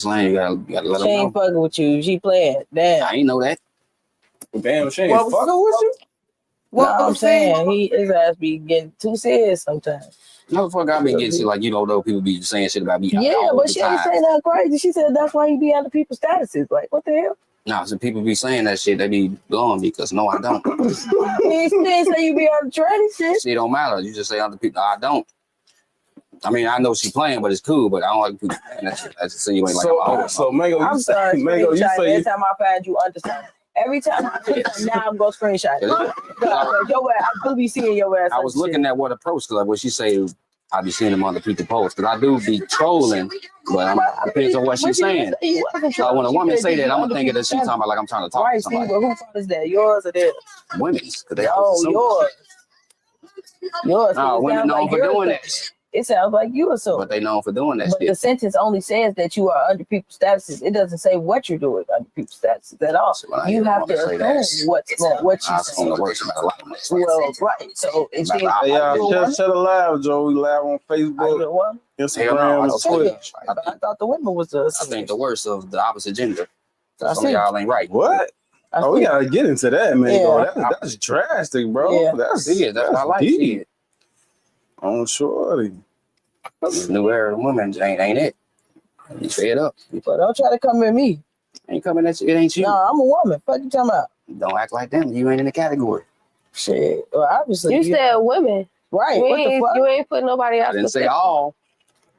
You gotta let She them ain't know. fucking with you. She playing. Damn. I ain't know that. Damn, she ain't fucking with you? No, I'm saying his ass be getting too serious sometimes. Motherfucker, I be getting shit like, though people be saying shit about me. Yeah, but she ain't saying nothing crazy. She said that's why you be under people's statuses. Like, what the hell? Nah, so people be saying that shit, they be blowing me because no, I don't. You didn't say you be on the tranny shit. Shit don't matter. You just say other people. No, I don't. I mean, I know she playing, but it's cool. But I don't like people saying that shit. That's insinuating like I'm old. So Mango, I'm sorry, Mango, you say every time I find you understand. Every time I see her, now I'm gonna screenshot it. Your ass, I do be seeing your ass. I was looking at what approach, like what she say. I be seeing them other people post because I do be trolling, but it depends on what she's saying. So when a woman say that, I'm gonna think that she's talking about like I'm trying to talk to somebody. But whose fault is that? Yours or theirs? Women's, because they all yours. Yours. No, women known for doing that. It sounds like you assume. But they known for doing that shit. But the sentence only says that you are under people's statuses. It doesn't say what you're doing under people's statuses at all. So you have to assume what you say. The worst about a lot of them. Well, right. So it's shut a live, Joe. We live on Facebook, Instagram, Twitch. I thought the women was the. I think the worst of the opposite gender. Some of y'all ain't right. What? We gotta get into that, man. Yeah. That's drastic, bro. Yeah. That's I like it. On shorty. New era woman ain't it. You fed up. But don't try to come at me. Ain't coming at you. It ain't you. No, I'm a woman. Fuck you talking about. Don't act like them. You ain't in the category. Shit. Well, obviously. You said women. Right. What the fuck? You ain't put nobody else. I didn't say all.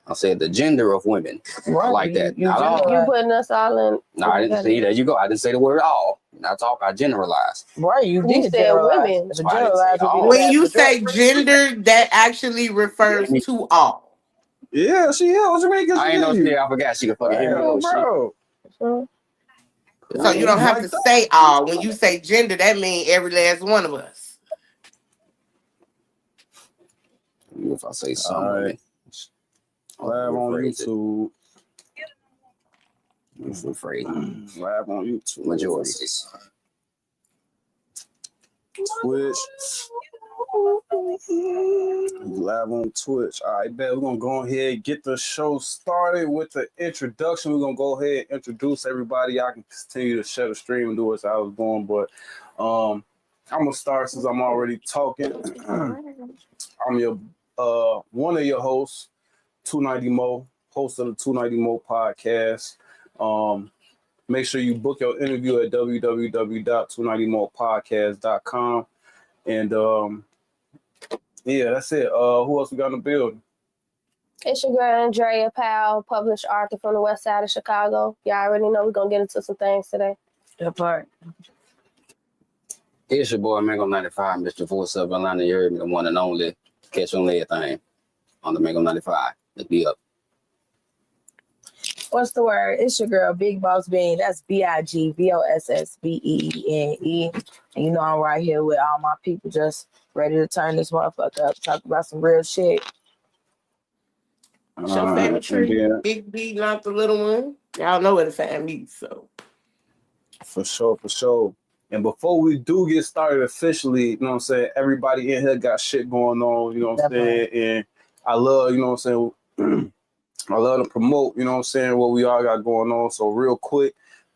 I said the gender of women. Right. I like that. Not all. You putting us all in. No, I didn't say that. You go. I didn't say the word all. I generalized. Right. You did say women. When you say gender, that actually refers to all. Yeah, she is. What you mean? I ain't no shit. I forgot she could fucking hear me. Bro. So you don't have to say all. When you say gender, that means every last one of us. If I say something. Live on YouTube. I'm afraid. Live on YouTube. Majority. Twitch. Live on Twitch. All right, bet we're gonna go ahead and get the show started with the introduction. We're gonna go ahead and introduce everybody. I can continue to share the stream and do as I was going, but I'm gonna start since I'm already talking. I'm your one of your hosts, 290 Mo, host of the 290 Mo podcast. Make sure you book your interview at www.290mopodcast.com. And yeah, that's it. Who else we got in the building? It's your girl Andrea Powell, published author from the west side of Chicago. Y'all already know we're gonna get into some things today. That part. It's your boy Mango 95, Mr. 47 Atlanta. You heard me, the one and only. Catch on everything on the Mango 95. Let's be up. What's the word? It's your girl, Big Boss Bean. That's BIGBOSSBEENE. And you know I'm right here with all my people just ready to turn this motherfucker up, talk about some real shit. What's your favorite tree? Big B, not the little one. Y'all know where the family is, so. For sure. And before we do get started officially, you know what I'm saying, everybody in here got shit going on, you know what I'm saying? And I love, you know what I'm saying, I love to promote, you know what I'm saying, what we all got going on. So real quick,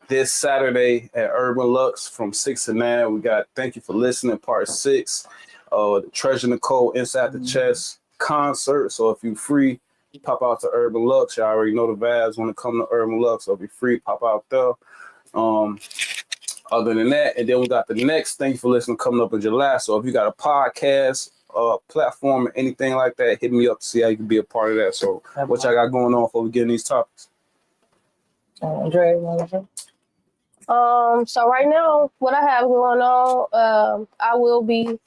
this Saturday at Urban Lux from 6 to 9, we got Thank You for Listening, Part 6, the Treasure Nicole Inside the Chest concert. So if you're free, pop out to Urban Lux. You already know the vibes when it comes to Urban Lux. So if you're free, pop out there. Other than that, and then we got the next Thank You for Listening coming up in July. So if you got a podcast, platform or anything like that, hit me up to see how you can be a part of that. So what y'all got going on before we get in these topics? Andre, so right now, what I have going on, I will be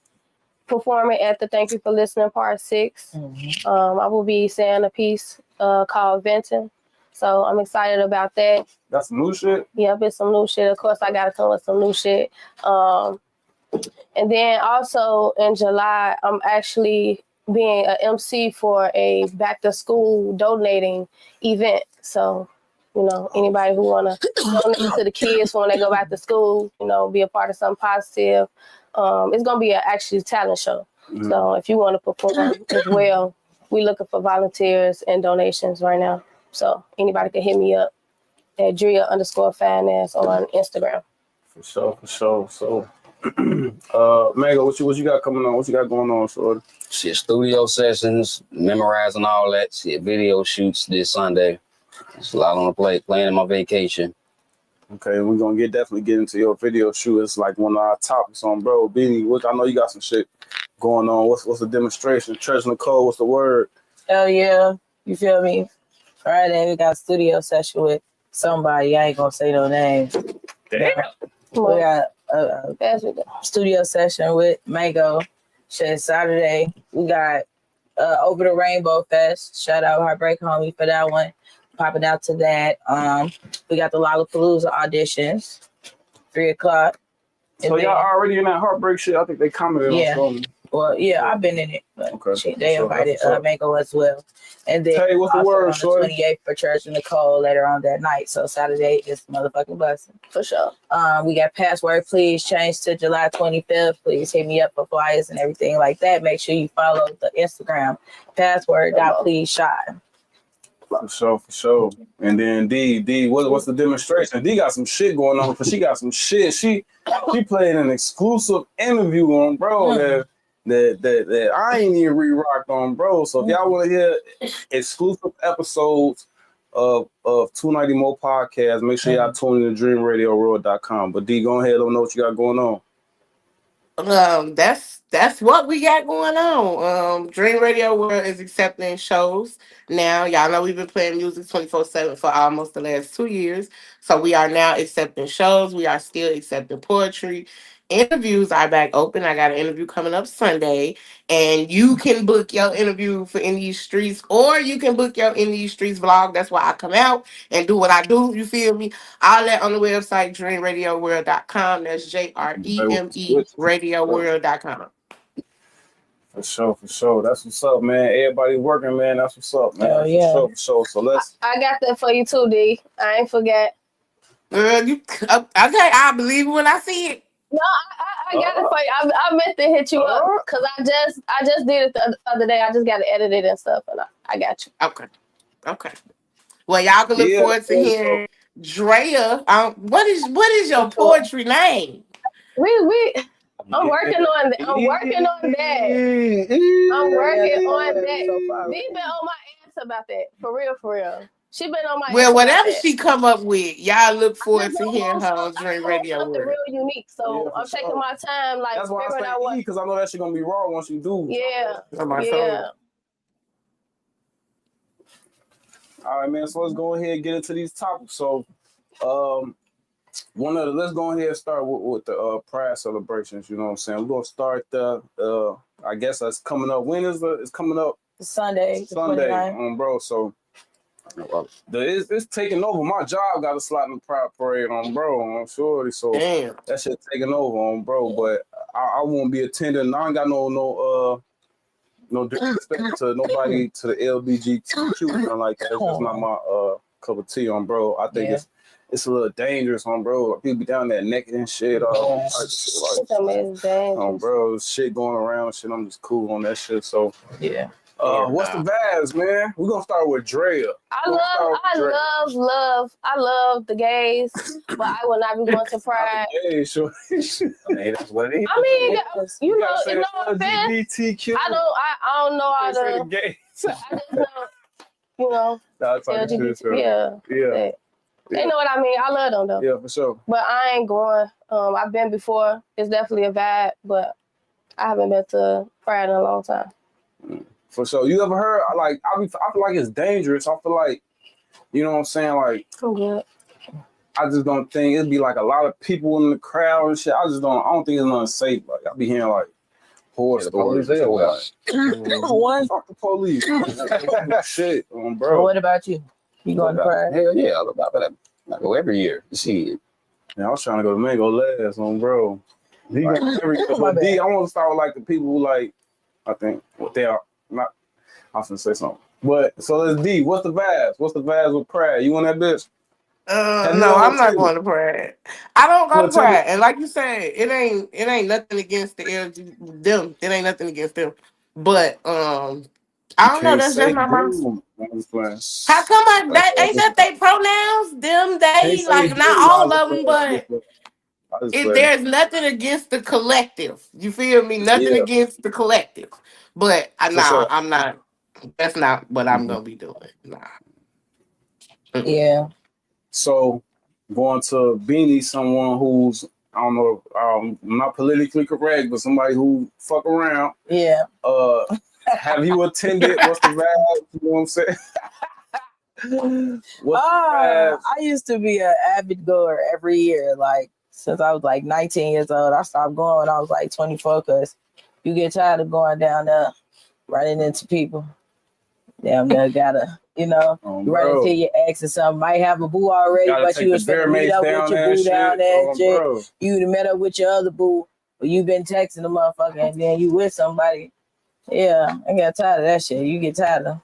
performing at the Thank You for Listening Part 6. I will be saying a piece called Venting. So I'm excited about that. That's some new shit? Yep, it's some new shit. Of course, I got to come with some new shit. And then also in July, I'm actually being an MC for a back to school donating event. So, you know, anybody who want to donate to the kids when they go back to school, you know, be a part of something positive. It's going to be an actually talent show. So if you want to perform as well, we looking for volunteers and donations right now. So anybody can hit me up. at Drea_finance on Instagram. For sure. So, Mango, what you got coming on? What you got going on, Shorty? Shit, studio sessions, memorizing all that shit, video shoots this Sunday. It's a lot on the plate, planning my vacation. Okay, we're gonna definitely get into your video shoot. It's like one of our topics on Bro Beanie, which I know you got some shit going on. What's the demonstration? Church Nicole, what's the word? Hell yeah. You feel me? Friday we got a studio session with somebody. I ain't gonna say no name. Damn. We got a studio session with Mango. Shit, Saturday we got Over the Rainbow Fest. Shout out Heartbreak Homie for that one. Popping out to that. We got the Lollapalooza auditions, 3:00. So y'all already in that Heartbreak shit? I think they commented on something. Well, yeah, I've been in it. But okay. Shit, they invited Mango as well. And then hey, what's the word, on the 28th for Church and Nicole later on that night. So Saturday is motherfucking busting. For sure. We got password, please change to July 25th. Please hit me up for flyers and everything like that. Make sure you follow the Instagram password.pleaseshine. For sure. And then D, what's the demonstration? D got some shit going on because she got some shit. She played an exclusive interview on Bro that I ain't even re-rocked on Bro. So if y'all want to hear exclusive episodes of 290 More Podcast, make sure y'all tune in to dreamradioworld.com. But D, go ahead, let me know what you got going on. That's what we got going on. Dream Radio World is accepting shows now. Y'all know we've been playing music 24/7 for almost the last 2 years. So we are now accepting shows. We are still accepting poetry. Interviews are back open. I got an interview coming up Sunday, and you can book your interview for In These Streets, or you can book your In These Streets vlog. That's why I come out and do what I do. You feel me? All that on the website, dreamradioworld.com. That's JREME radioworld.com. For sure. That's what's up, man. Everybody working, man. That's what's up, man. For sure. So let's. I got that for you too, D. I ain't forget. Okay, I believe it when I see it. No, I got it for you. I meant to hit you up because I just did it the other day. I just got to edit it and stuff, and I got you. Okay. Well, y'all can look forward to hearing Drea. What is your poetry name? I'm working on that. I'm working on that. They been on my ass about that. For real. She been on my Well, ass whatever about she come up with, y'all look forward to hearing her on Dream Radio something World. real unique. So I'm taking my time, like that's why figuring out what. Because I know that shit gonna be raw once you do. Yeah. All right, man. So let's go ahead and get into these topics. So, let's go ahead and start with the Pride celebrations. You know what I'm saying? We're gonna start I guess that's coming up. When is it's coming up? Sunday, bro. So it's taking over. My job got a slot in the Pride Parade on Bro. I'm sure. So that shit taking over on Bro. But I won't be attending. I ain't got no disrespect to nobody, to the LBGTQ or like that. That's not my cup of tea on Bro. I think it's a little dangerous on Bro. People be down there naked and shit. Bro, shit going around. Shit, I'm just cool on that shit. So what's the vibes, man? We're gonna start with Drea. I love the gays, but I will not be going to Pride. Gays, sure. Hey, that's what it is. I mean, you know, no offense. LGBTQ. I don't know how to. The gays. I just know, you know, LGBT. Yeah. They know what I mean. I love them though. Yeah, for sure. But I ain't going. I've been before. It's definitely a vibe, but I haven't been to Pride in a long time. For sure. You ever heard, like, I feel like it's dangerous. I feel like, you know what I'm saying? Like, I'm good. I just don't think it'd be like a lot of people in the crowd and shit. I don't think it's nothing safe. Like, I be hearing like horror stories. Fuck the police. Shit, bro. So what about you? You going to Pride? Hell yeah. I go every year. See it. Yeah, I was trying to go to Mango last on Bro. He go every year. But D, I want to start with like the people who like, I think what they are. Not, I was gonna say something, but so let's D. What's the vibes? What's the vibes with Pride? You on that bitch? No, I'm not going to Pride. I don't go to Pride, and like you said, it ain't nothing against the LGBT them. It ain't nothing against them, but I don't know. That's just my mom's. How come that ain't that they pronouns? Them, they, like, not all of them, but if there's nothing against the collective. You feel me? Nothing against the collective. But I'm not. That's not what I'm gonna be doing. Nah. Yeah. So going to Beanie, someone who's, I don't know, not politically correct, but somebody who fuck around. Yeah. Have you attended? What's the vibe? You know what I'm saying? I used to be an avid goer every year, like since I was like 19 years old. I stopped going when I was like 24 because you get tired of going down there, running into people. Damn, you gotta, run into your ex or something. Might have a boo already, but you was finna meet up with your boo down there and shit. You met up with your other boo, but you been texting the motherfucker and then you with somebody. Yeah, I got tired of that shit. You get tired of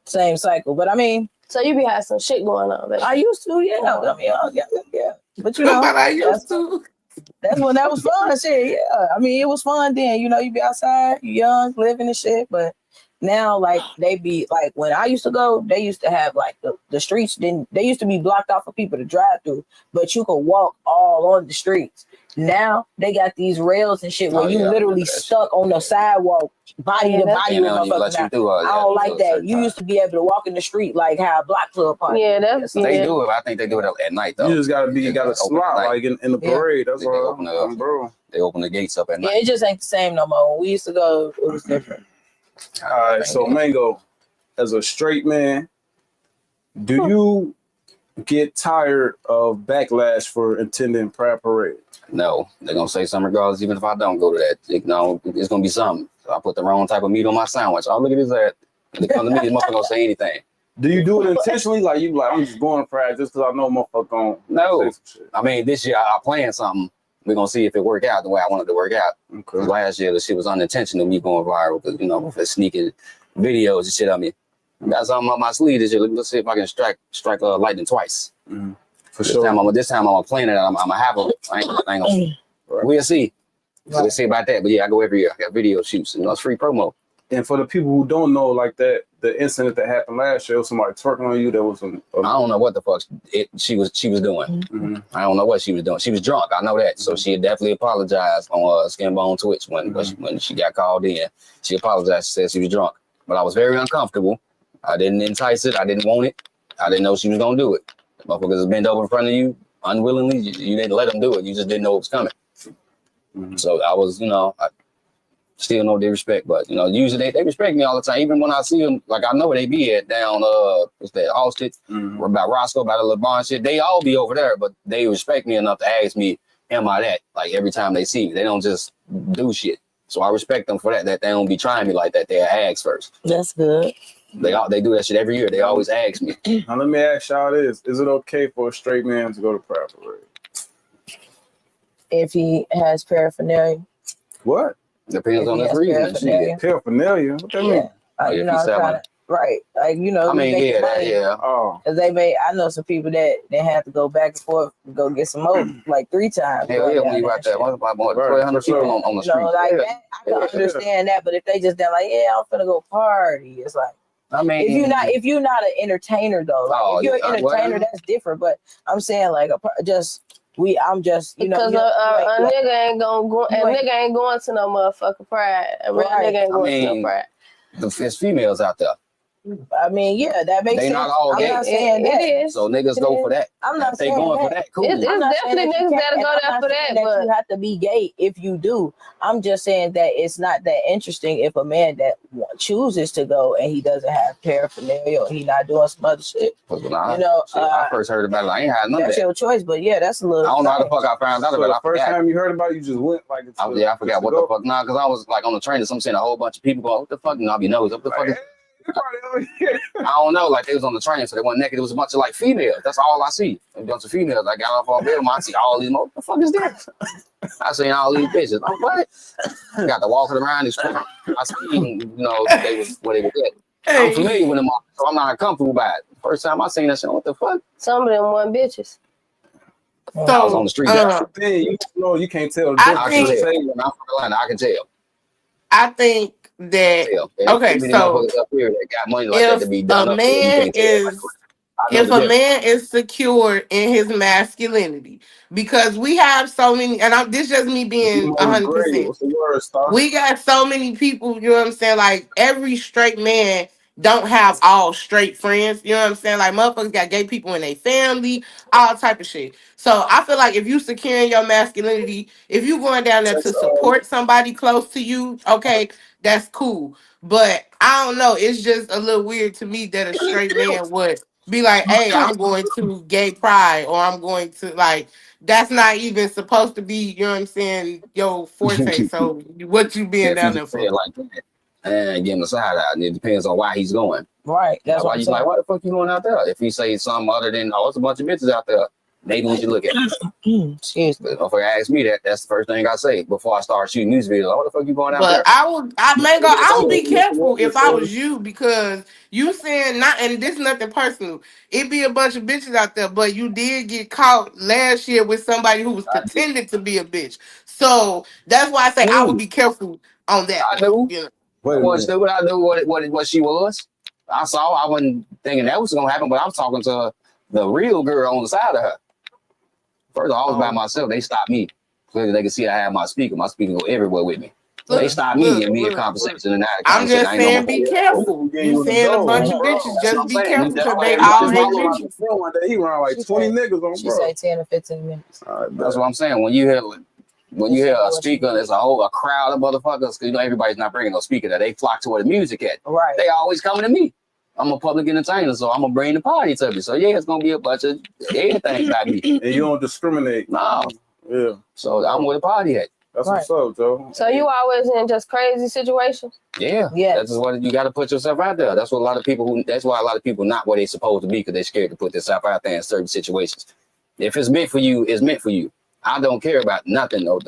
same cycle. But I mean, so you be having some shit going on, baby. I used to, yeah. I mean, yeah. But but I used to. That's when that was fun, shit. Yeah, I mean, it was fun then. You be outside, you young, living and shit. But now, like, they be like when I used to go, they used to have like the streets they used to be blocked off for people to drive through, but you could walk all on the streets. Now they got these rails and shit where you literally stuck on the sidewalk, body to body with motherfuckers. I don't like that. You used to be able to walk in the street like how a block club party. Yeah, that's they do it. I think they do it at night though. You just gotta slot like in the parade. That's all, bro. They open the gates up at night. Yeah, it just ain't the same no more. When we used to go, it was different. All right, so Mango, as a straight man, do you get tired of backlash for attending Pride Parade? No, they're gonna say something regardless, even if I don't go to that. It's gonna be something. So I put the wrong type of meat on my sandwich. Oh, look at this ad. They come to me, this motherfucker gonna say anything. Do you do it intentionally? Like you I'm just going to Pride just because I know motherfucker gonna no. I mean, this year I planned something. We're gonna see if it worked out the way I wanted to work out. Okay. Last year the shit was unintentional, me going viral because with the sneaking videos and shit. I mean, got something up my sleeve this year. Let's see if I can strike lightning twice. Mm-hmm. For this sure. This time I'm planning it. I'm gonna have it. I ain't gonna. We'll see. Right. We'll see about that. But yeah, I go every year. I got video shoots. It's free promo. And for the people who don't know, like that, the incident that happened last year, was somebody twerking on you. That was I don't know what the fuck she was doing. Mm-hmm. I don't know what she was doing. She was drunk. I know that. So she definitely apologized on Skinbone Twitch when she got called in. She apologized. She said she was drunk. But I was very uncomfortable. I didn't entice it. I didn't want it. I didn't know she was gonna do it. Motherfuckers bend over in front of you unwillingly. You didn't let them do it. You just didn't know it was coming. Mm-hmm. So I was, I still no disrespect, but usually they respect me all the time. Even when I see them, like I know where they be at down what's that, Austin, about Roscoe, about the LeBron shit. They all be over there, but they respect me enough to ask me, am I that? Like every time they see me, they don't just do shit. So I respect them for that. That they don't be trying me like that. They ask first. That's good. They do that shit every year. They always ask me. Now let me ask y'all this: is it okay for a straight man to go to Pride Parade? If he has paraphernalia. What? Depends on his reason. Paraphernalia? What that mean? Right. Like, I mean, yeah. Oh. Cause I know some people that they have to go back and forth to go get some more, like 3 times. Hell yeah, when you out there, 1,200 people on the street. That, I can understand that, but if they just like, I'm finna go party, it's like, I mean, if you're not an entertainer though, like if you're an entertainer, that's different. But I'm saying like I'm just because a nigga ain't going to no motherfucking Pride. A real nigga ain't going to no Pride. There's females out there. I mean, yeah, that makes sense. They not all gay. I'm not saying that. It is. So niggas go for that. I'm not saying they going that. for that. Cool. It's definitely niggas that'll go there for that. But you have to be gay if you do. I'm just saying that it's not that interesting if a man that chooses to go and he doesn't have paraphernalia or he not doing some other shit. I first heard about it. I ain't had none of that. That's your choice, but yeah, that's a little. I don't know how the fuck I found out about it. The first time you heard about it, you just went like. I forgot what the fuck. Nah, because I was like on the train and I'm seeing a whole bunch of people going, what the fuck? And I'll be nosing. What the fuck is I don't know, like they was on the train, so they went naked. It was a bunch of like females. That's all I see. A bunch of females. I got off on bed, I see all these. What the fuck is this? I seen all these bitches. I'm what? Got to walking around. I seen, they was where they were at. I'm familiar with them, so I'm not uncomfortable by it. First time I seen that shit, what the fuck? Some of them weren't bitches. So, I was on the street. That's the thing. You can't tell. I can tell when I'm from Atlanta. I can tell. I think that okay, so up here that got money like that to be done up there, you can't tell I know if the a difference. man is secure in his masculinity, because we have so many, and this just me being 100%. What's the word, Star? We got so many people, you know what I'm saying? Like every straight man don't have all straight friends, you know what I'm saying? Like motherfuckers got gay people in their family, all type of shit. So I feel like if you securing your masculinity, if you going down there to support somebody close to you, okay, that's cool. But I don't know, it's just a little weird to me that a straight man would be like, hey, I'm going to gay pride, or I'm going to like, that's not even supposed to be, you know what I'm saying, your forte. So what you being if you down there just say it for? like that and give him a side eye, and it depends on why he's going. Right. That's why why you like, why the fuck you going out there? If he say something other than, oh, it's a bunch of bitches out there, maybe we should look at it. Excuse me. But if I ask me that, that's the first thing I say before I start shooting music videos. What the fuck you going out there? But I would be careful if I was you, because you saying not, and this nothing personal. It be a bunch of bitches out there, but you did get caught last year with somebody who was pretending to be a bitch. So that's why I say I would be careful on that. I knew. You know? I wasn't stupid. I knew what she was. I saw. I wasn't thinking that was gonna happen, but I was talking to the real girl on the side of her. First, I was by myself. They stopped me because they could see I had my speaker. My speaker go everywhere with me. They stopped me and me a conversation, and I'm just saying, be careful. You saying a bunch of bitches, just be careful because they all ain't bitches. One day he ran like 20 niggas on. She say 10 or 15 minutes. That's what I'm saying. When you hear a speaker, there's a crowd of motherfuckers. Cause you know everybody's not bringing no speaker. That they flock to where the music at. Right. They always coming to me. I'm a public entertainer, so I'm gonna bring the party to me. So yeah, it's gonna be a bunch of everything about me. And you don't discriminate. No. Yeah. So I'm where the party at. That's what's up, Joe. So you always in just crazy situations? Yeah. That's what you got to put yourself out there. That's what a lot of people. That's why a lot of people not where they supposed to be because they're scared to put themselves out there in certain situations. If it's meant for you, it's meant for you. I don't care about nothing though.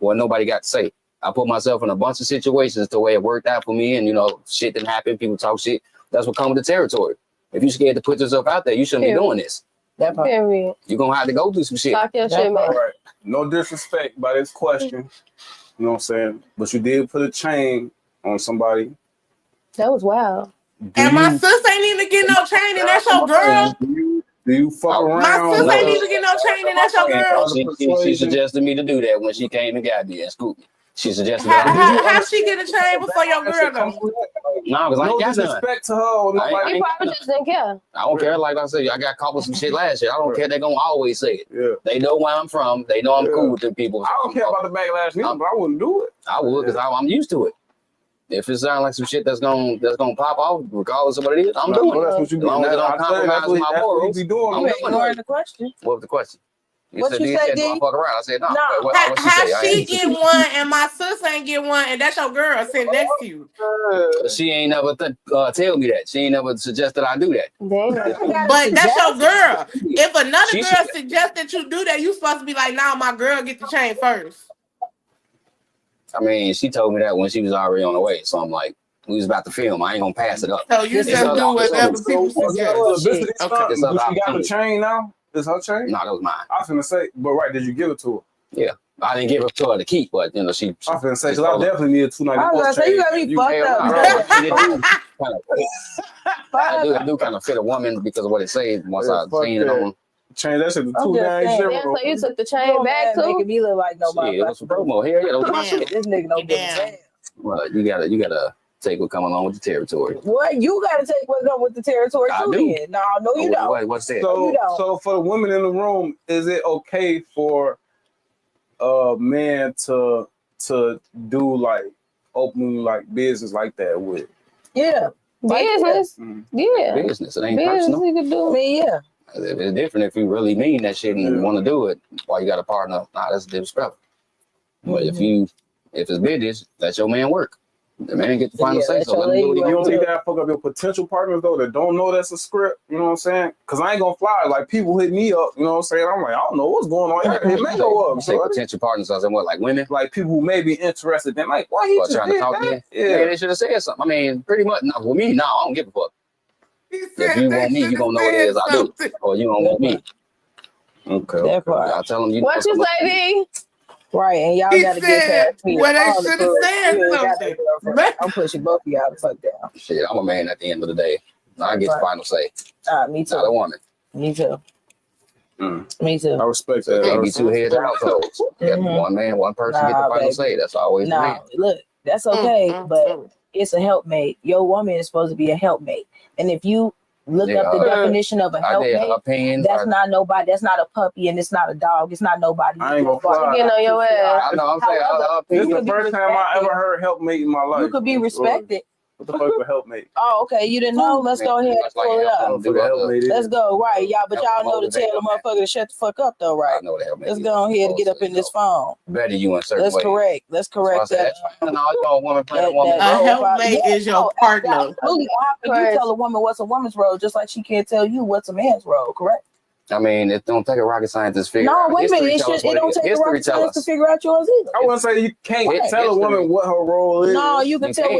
What nobody got to say. I put myself in a bunch of situations the way it worked out for me, and shit didn't happen. People talk shit. That's what comes with the territory. If you're scared to put yourself out there, you shouldn't be doing this. That part. Period. You're gonna have to go through some shit. Talk your shit, man. Right. No disrespect by this question. You know what I'm saying? But you did put a chain on somebody. That was wild. And my sis ain't even get no chain, and that's your girl. Do you fuck around? My sis ain't even get no chain, and that's your girl. She suggested me to do that when she came and got me and scooped me. She suggested how she get a chain before your girl though? No, because I ain't got disrespect to her. Or He probably just didn't care. I don't care. Like I said, I got caught with some shit last year. I don't care. They're gonna always say it. Yeah. They know where I'm from. They know I'm cool with them people. I don't care about the backlash neither, but I wouldn't do it. I would because I'm used to it. If it sounds like some shit that's gonna pop off, regardless of what it is, I'm doing it. That's what you do. As long as it don't compromise my morals. You doing. I'm ignoring the question. What was the question? What you say, do I fuck around? I said no. How she get one and my sis ain't get one, and that's your girl sitting next to you. She ain't never tell me that. She ain't never suggest that I do that. But that's your girl. If another girl suggests that you do that, you supposed to be like, nah, my girl get the chain first. I mean, she told me that when she was already on the way. So I'm like, we was about to film. I ain't gonna pass it up. So you just do whatever people suggest. Okay. But she got the chain now? Is her chain? No, that was mine. I was finna say, but right, did you give it to her? Yeah. I didn't give it to her to keep, but she I was finna say, because I definitely need a 294 I was gonna say, you got me fucked up. I do kind of fit a woman because of what it says once I seen it on. Change that shit to 290. So you took the chain back too? Making me look like nobody. Yeah, it was for promo. Hell yeah, that was my shit. This nigga don't give a damn. Well, you gotta take what come along with the territory. What you gotta take what come with the territory too? Then. No, you don't. Wait, what's that? So for the women in the room, is it okay for a man to do like open like business like that with? Yeah. Business. Yeah. Business. It ain't business personal. you can do. I mean, yeah. It's different if you really mean that shit and want to do it while you got a partner. Nah, that's disrespectful. But if it's business, let your man work. The man get the final say so. Let him do what he You don't wants think to. that fuck up your potential partners though that don't know that's a script? You know what I'm saying? Because I ain't gonna fly. Like people hit me up. You know what I'm saying? I'm like, I don't know what's going on here. It may go up. So potential partners, I said, what, like women? Like people who may be interested. Then like, why he just trying to did talk that? to you? Yeah, they should have said something. I mean, pretty much. No, with me, no, I don't give a fuck. If you want me, you gonna know what it is I do, or you don't want me. Okay. I tell them you. What you say, D? Right, and y'all He gotta get said, past me. well, they All the should have proof. said You ain't got no something. girlfriend. I'm pushing both of y'all the fuck down. Shit, I'm a man at the end of the day. I get the final say. Me too. Not a woman. Me too. Me I too. respect So it that. can't be two heads of households. You got one man, one person get the final say. That's always the man. Look, that's okay, but it's a helpmate. Your woman is supposed to be a helpmate. And if you look up the definition of a helpmate, that's not nobody, that's not a puppy, and it's not a dog, it's not nobody. I ain't gonna fly. Getting on your ass. I know, I'm saying, this is the first time I ever heard helpmate in my life. You could be respected. What the fuck is a helpmate? Oh, okay. You didn't know? Let's go ahead and pull it up. Let's go. Right, y'all. But y'all know to tell the motherfucker to shut the fuck up, though, right? I know what helpmate. Let's go ahead and get up in this phone. Better you in certain ways. Let's correct that. No, you know, a woman playing a woman. A helpmate is your partner. Absolutely. How can you tell a woman what's a woman's role, just like she can't tell you what's a man's role? Correct. I mean, it don't take a rocket scientist to figure out. No, wait a minute. It don't take a rocket scientist to figure out yours either. I wouldn't say you can't tell a woman what her role is. No, you can tell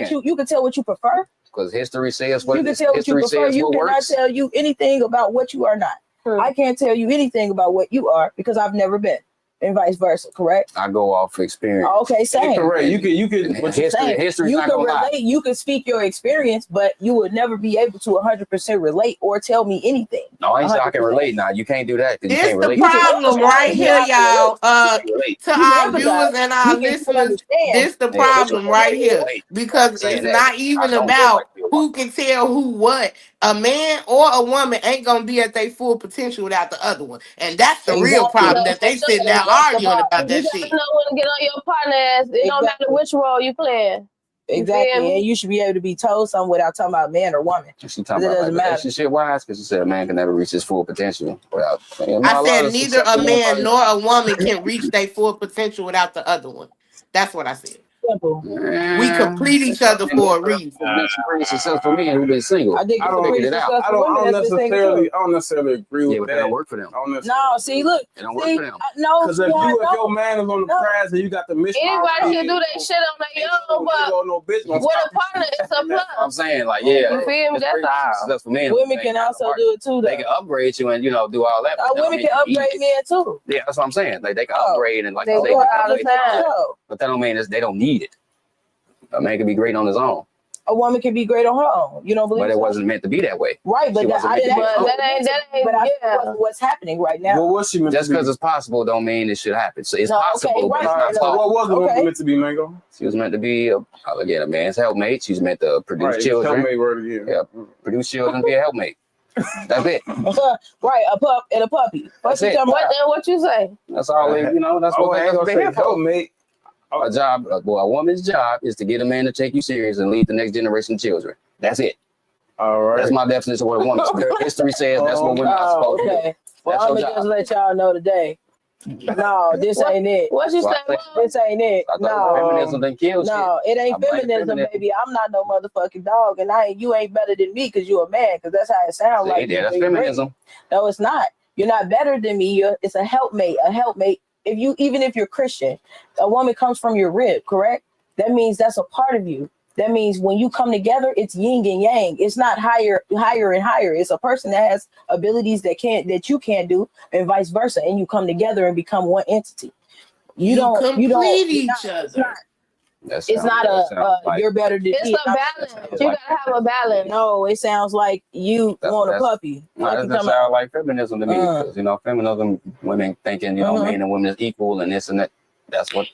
what you prefer. Because history says what you can tell what you prefer. You cannot tell you anything about what you are not. I can't tell you anything about what you are because I've never been, and vice versa. Correct. I go off experience. Okay, same. Correct. You can. History's you not can gonna lie. relate. You can speak your experience, but you would never be able to 100% relate or tell me anything. No, I ain't saying I can relate now. You can't do that. It's the problem right here, y'all. To our viewers and our listeners, this the problem right here. Because it's not even about who can tell who what. A man or a woman ain't gonna be at their full potential without the other one. And that's the real problem that they sitting there arguing about that shit. You gotta know when to get on your partner ass. It don't matter which role you playing. Exactly, and you should be able to be told something without talking about man or woman. She talking about relationship wise because she said a man can never reach his full potential without. I said neither a man nor a woman can reach their full potential without the other one. That's what I said. Simple. We complete each other for a reason. Successful men who've been single. I don't necessarily agree with that. It don't work for them. No, see, look. It don't work for them. No, because if your man is on the prize and you got the mission, anybody can do that shit on their own, but with a partner, it's a plus. I'm saying, like, yeah. You feel me? That's all. Successful men. Women can also do it too, though. They can upgrade you and, do all that. Women can upgrade men too. Yeah, that's what I'm saying. Like, they can upgrade and, like, they do it all the time. But that don't mean they don't need it. A man can be great on his own. A woman can be great on her own. You don't believe? But it wasn't meant to be that way. Right, but that ain't what's happening right now. Well, what's she meant just because it's possible don't mean it should happen. So it's possible, but it's not possible. What was the woman meant to be, Mango? She was meant to be a man's helpmate. She's meant to produce children. Helpmate word again. Yeah, produce children, be a helpmate. That's it. Right, a pup and a puppy. That's it. What you say? That's all. That's what they're helpmate. A woman's job is to get a man to take you serious and lead the next generation of children. That's it. All right. That's my definition of what a woman is. History says that's what women are supposed to do. Well, I'm gonna just let y'all know today. No, this ain't it. What you say? This ain't it. No, feminism done killed no, it ain't feminism, baby. I'm not no motherfucking dog, and you ain't better than me because you're a man. Because that's how it sounds like. Yeah, that's feminism. No, it's not. You're not better than me. It's a helpmate. A helpmate. Even if you're Christian, a woman comes from your rib, correct? That means that's a part of you. That means when you come together, it's yin and yang. It's not higher and higher. It's a person that has abilities that you can't do, and vice versa. And you come together and become one entity. You don't complete each other. It's not you're better than me. It's a balance. You gotta have a balance. No, it sounds like you want a puppy. That sounds like feminism to me. Because, feminism, women thinking, men and women is equal and this and that. That's what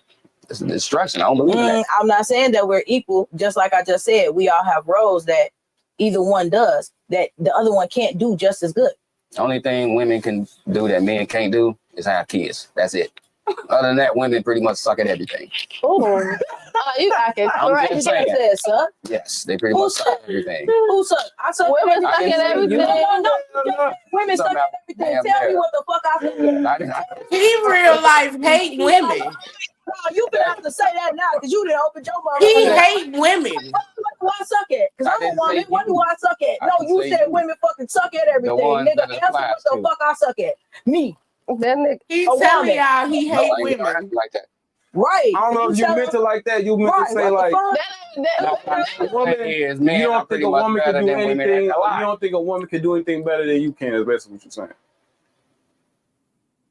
it's a destruction. I don't believe in that. I'm not saying that we're equal. Just like I just said, we all have roles that either one does that the other one can't do just as good. The only thing women can do that men can't do is have kids. That's it. Other than that, women pretty much suck at everything. Oh, you acting correct. Yes, they pretty much suck at everything. Who suck? I suck women suck at everything. No. Women suck at everything. Tell me what the fuck I said. He real life hate women. No, you can have to say that now because you didn't open your mouth. He hate women. What do I suck at? Because I'm a woman. What do I suck at? No, you said women fucking suck at everything. Nigga, answer what the fuck I suck at. Me. He's telling y'all he hate women. Like that. Right. I don't know if you meant it like that. You meant to say like, you don't think a woman can do anything. You don't think a woman can do anything better than you can. Is basically what you're saying.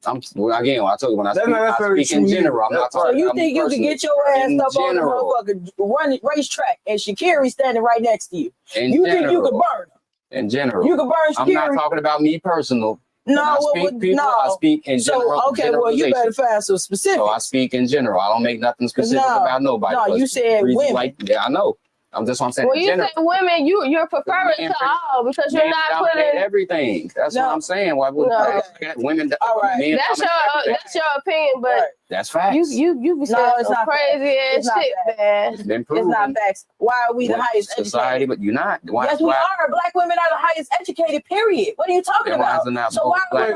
Again, when I told you when I That's not speak, I necessarily speak in true general. I'm either. not So talking. you I'm think you could personally. get your ass In up on the general. motherfucker run racetrack and Shakiri standing right next to you? In You general, think you could burn her? in general, You could burn I'm not Shakiri? talking about me personal. No, When I speak people, I speak in general. So okay, well you better generalizations. find some specifics. So I speak in general. I don't make nothing specific about nobody. No, you said women. Like, yeah, I know. I'm just what I'm saying. Well, in you general. said women, you're preferring to all because you're not putting everything. That's what I'm saying. Why would women? All right, men that's your opinion, but that's facts. you be saying it's some not crazy ass shit, man. It's not facts. Why are we the highest society? educated? But you're not. Why, yes, we are. Black women are the highest educated. Period. What are you talking about? So why? Wait.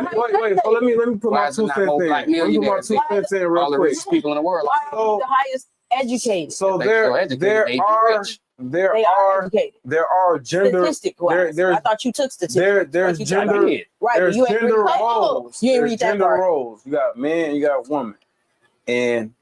So let me put my 2 cents in. Let me put my 2 cents in real quick. People in the world. Why are we the highest educated? So there are gender. Statistic-wise. I thought you took statistics. There's gender. Right. There's You ain't gender read that. roles. You ain't There's read that gender part. roles. You got man. You got woman. And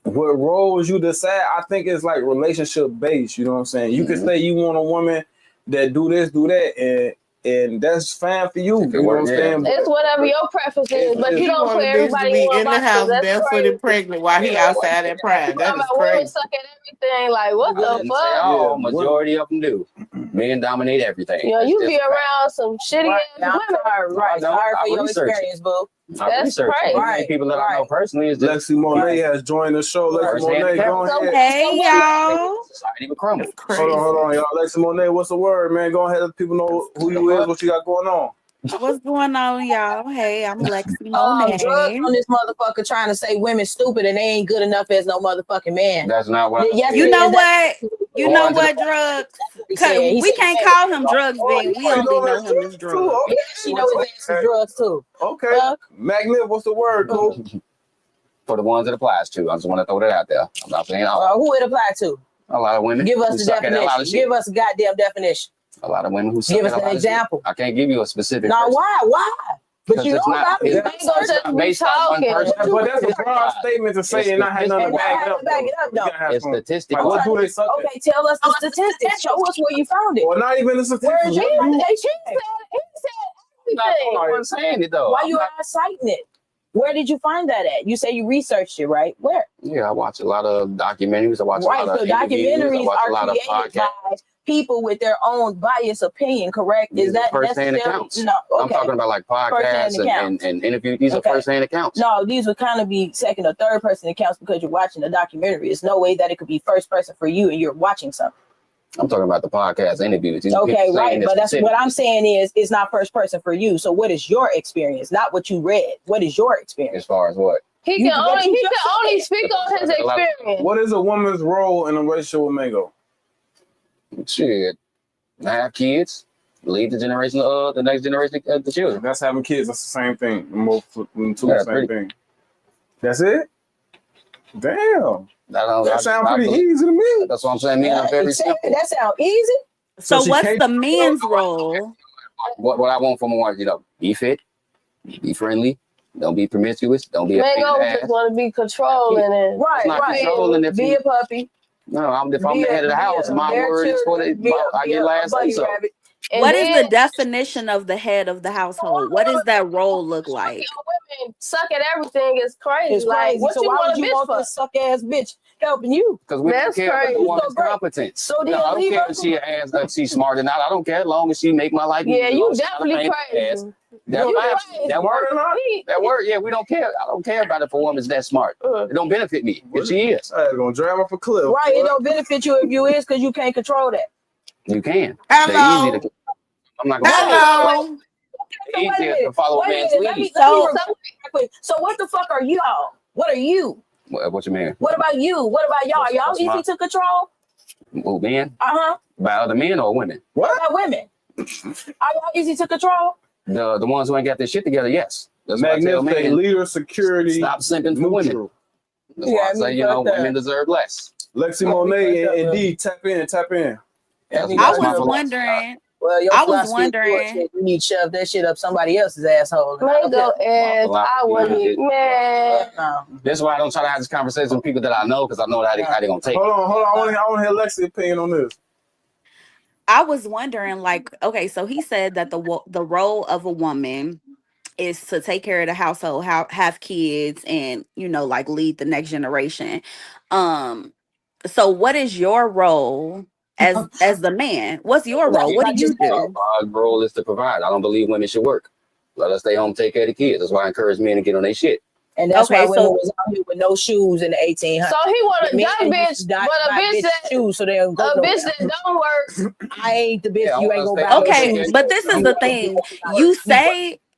what roles you decide, I think it's like relationship based. You know what I'm saying? You can say you want a woman that do this, do that, and that's fine for you. You know what I'm saying? It's whatever your preference is, but you don't put everybody to be in in the house barefoot and pregnant while he outside at Pride. That is women crazy. suck at everything. Like what the fuck? Majority of them do. Men dominate everything. You know, you be around some shitty ass women. Right. Sorry for your experience, boo. That's crazy. Right. People that I know personally is just Lexi Monet has joined the show. Lexi Monet, go ahead. Hey, y'all. Society will crumble. Hold on, y'all. Lexi Monet, what's the word, man? Go ahead, let people know who you is, what you got going on. What's going on, y'all? Hey, I'm Lexi Monet. Drugs on this motherfucker trying to say women stupid and they ain't good enough as no motherfucking man. That's not what. Yes, You it know is. what? You know what, drugs? We can't call him drugs, Ben. We only know him as drugs. Yeah, she knows his ass is drugs too. Okay. Magnet, what's the word, cool? For the ones it applies to. I just want to throw that out there. I'm not saying all. Who it apply to? A lot of women. Give us the definition. Give us a goddamn definition. A lot of women who suck give at us a an lot example. I can't give you a specific. Now, person. why? But you know not, about me. It's not based on one person. But that's a broad statement to say and not have nothing to back it up. It's statistics. Like, what do they suck at? Okay, tell us the statistics. Show us where you found it. Well, not even the statistics. Where is it? He said everything. I'm saying it though. Why you not citing it? Where did you find that at? You say you researched it, right? Where? Yeah, I watch a lot of documentaries. I watch a lot of documentaries I watch are created by people with their own biased opinion, correct? Is that first-hand accounts? No, okay. I'm talking about like podcasts and interviews. These are first-hand accounts. No, these would kind of be second or third person accounts because you're watching a documentary. There's no way that it could be first person for you and you're watching something. I'm talking about the podcast interviews. Okay, right. But that's what I'm saying is it's not first person for you. So what is your experience? Not what you read. What is your experience? As far as what? He can only speak on his experience. What is a woman's role in a relationship with Mango? Shit. Have kids. Lead the generation of the next generation of the children. That's having kids. That's the same thing. The same thing. That's it? Damn. That sounds pretty easy to me. That's what I'm saying. I'm very simple. That sounds easy. So what's the man's role? What I want from a wife, be fit, be friendly, don't be promiscuous, don't be a pain in the ass. Just want to be controlling and right. Be a puppy. No, if I'm the head of the house, my word is for I get last say so. What is the definition of the head of the household? What does that role look like? Women suck at everything is crazy. It's crazy. What so why would you want this suck ass bitch helping you? Because we don't care about the woman's competence. So I don't care if she's smart or not. I don't care as long as she make my life. Yeah, you definitely crazy. That word, yeah, we don't care. I don't care about if a woman's that smart. It don't benefit me if she is. I'm gonna drag her for cliff. Right, it don't benefit you if you is because you can't control that. You can. Hello. Easy to, I'm not gonna Hello. It's easier to follow a man's lead. So what the fuck are y'all? What are you? What you mean? What about you? What about y'all? Are y'all easy to control? Oh, men? Uh-huh. By other men or women? What about women? Are y'all easy to control? The ones who ain't got their shit together, yes. That's magnificent leader, security. Stop simping for women. That's why I say, women deserve less. Lexi Monet and D, tap in. I was wondering. Well, I was wondering. You need to shove that shit up somebody else's asshole. Mango ass. I wouldn't. Man. That's why I don't try to have this conversation with people that I know because I know how they gonna take it. Hold on. I want to hear Lexi's opinion on this. I was wondering, okay, so he said that the role of a woman is to take care of the household, have kids, and like lead the next generation. So what is your role as the man? What's your role? What do you do? Our role is to provide. I don't believe women should work. Let us stay home and take care of the kids. That's why I encourage men to get on their shit. And that's why women was out here with no shoes in the 1800s. So he want a dumb bitch, but a bitch that shoes, so they'll go bitch that don't work. I ain't the bitch. You ain't gonna buy. Okay, but this is the thing.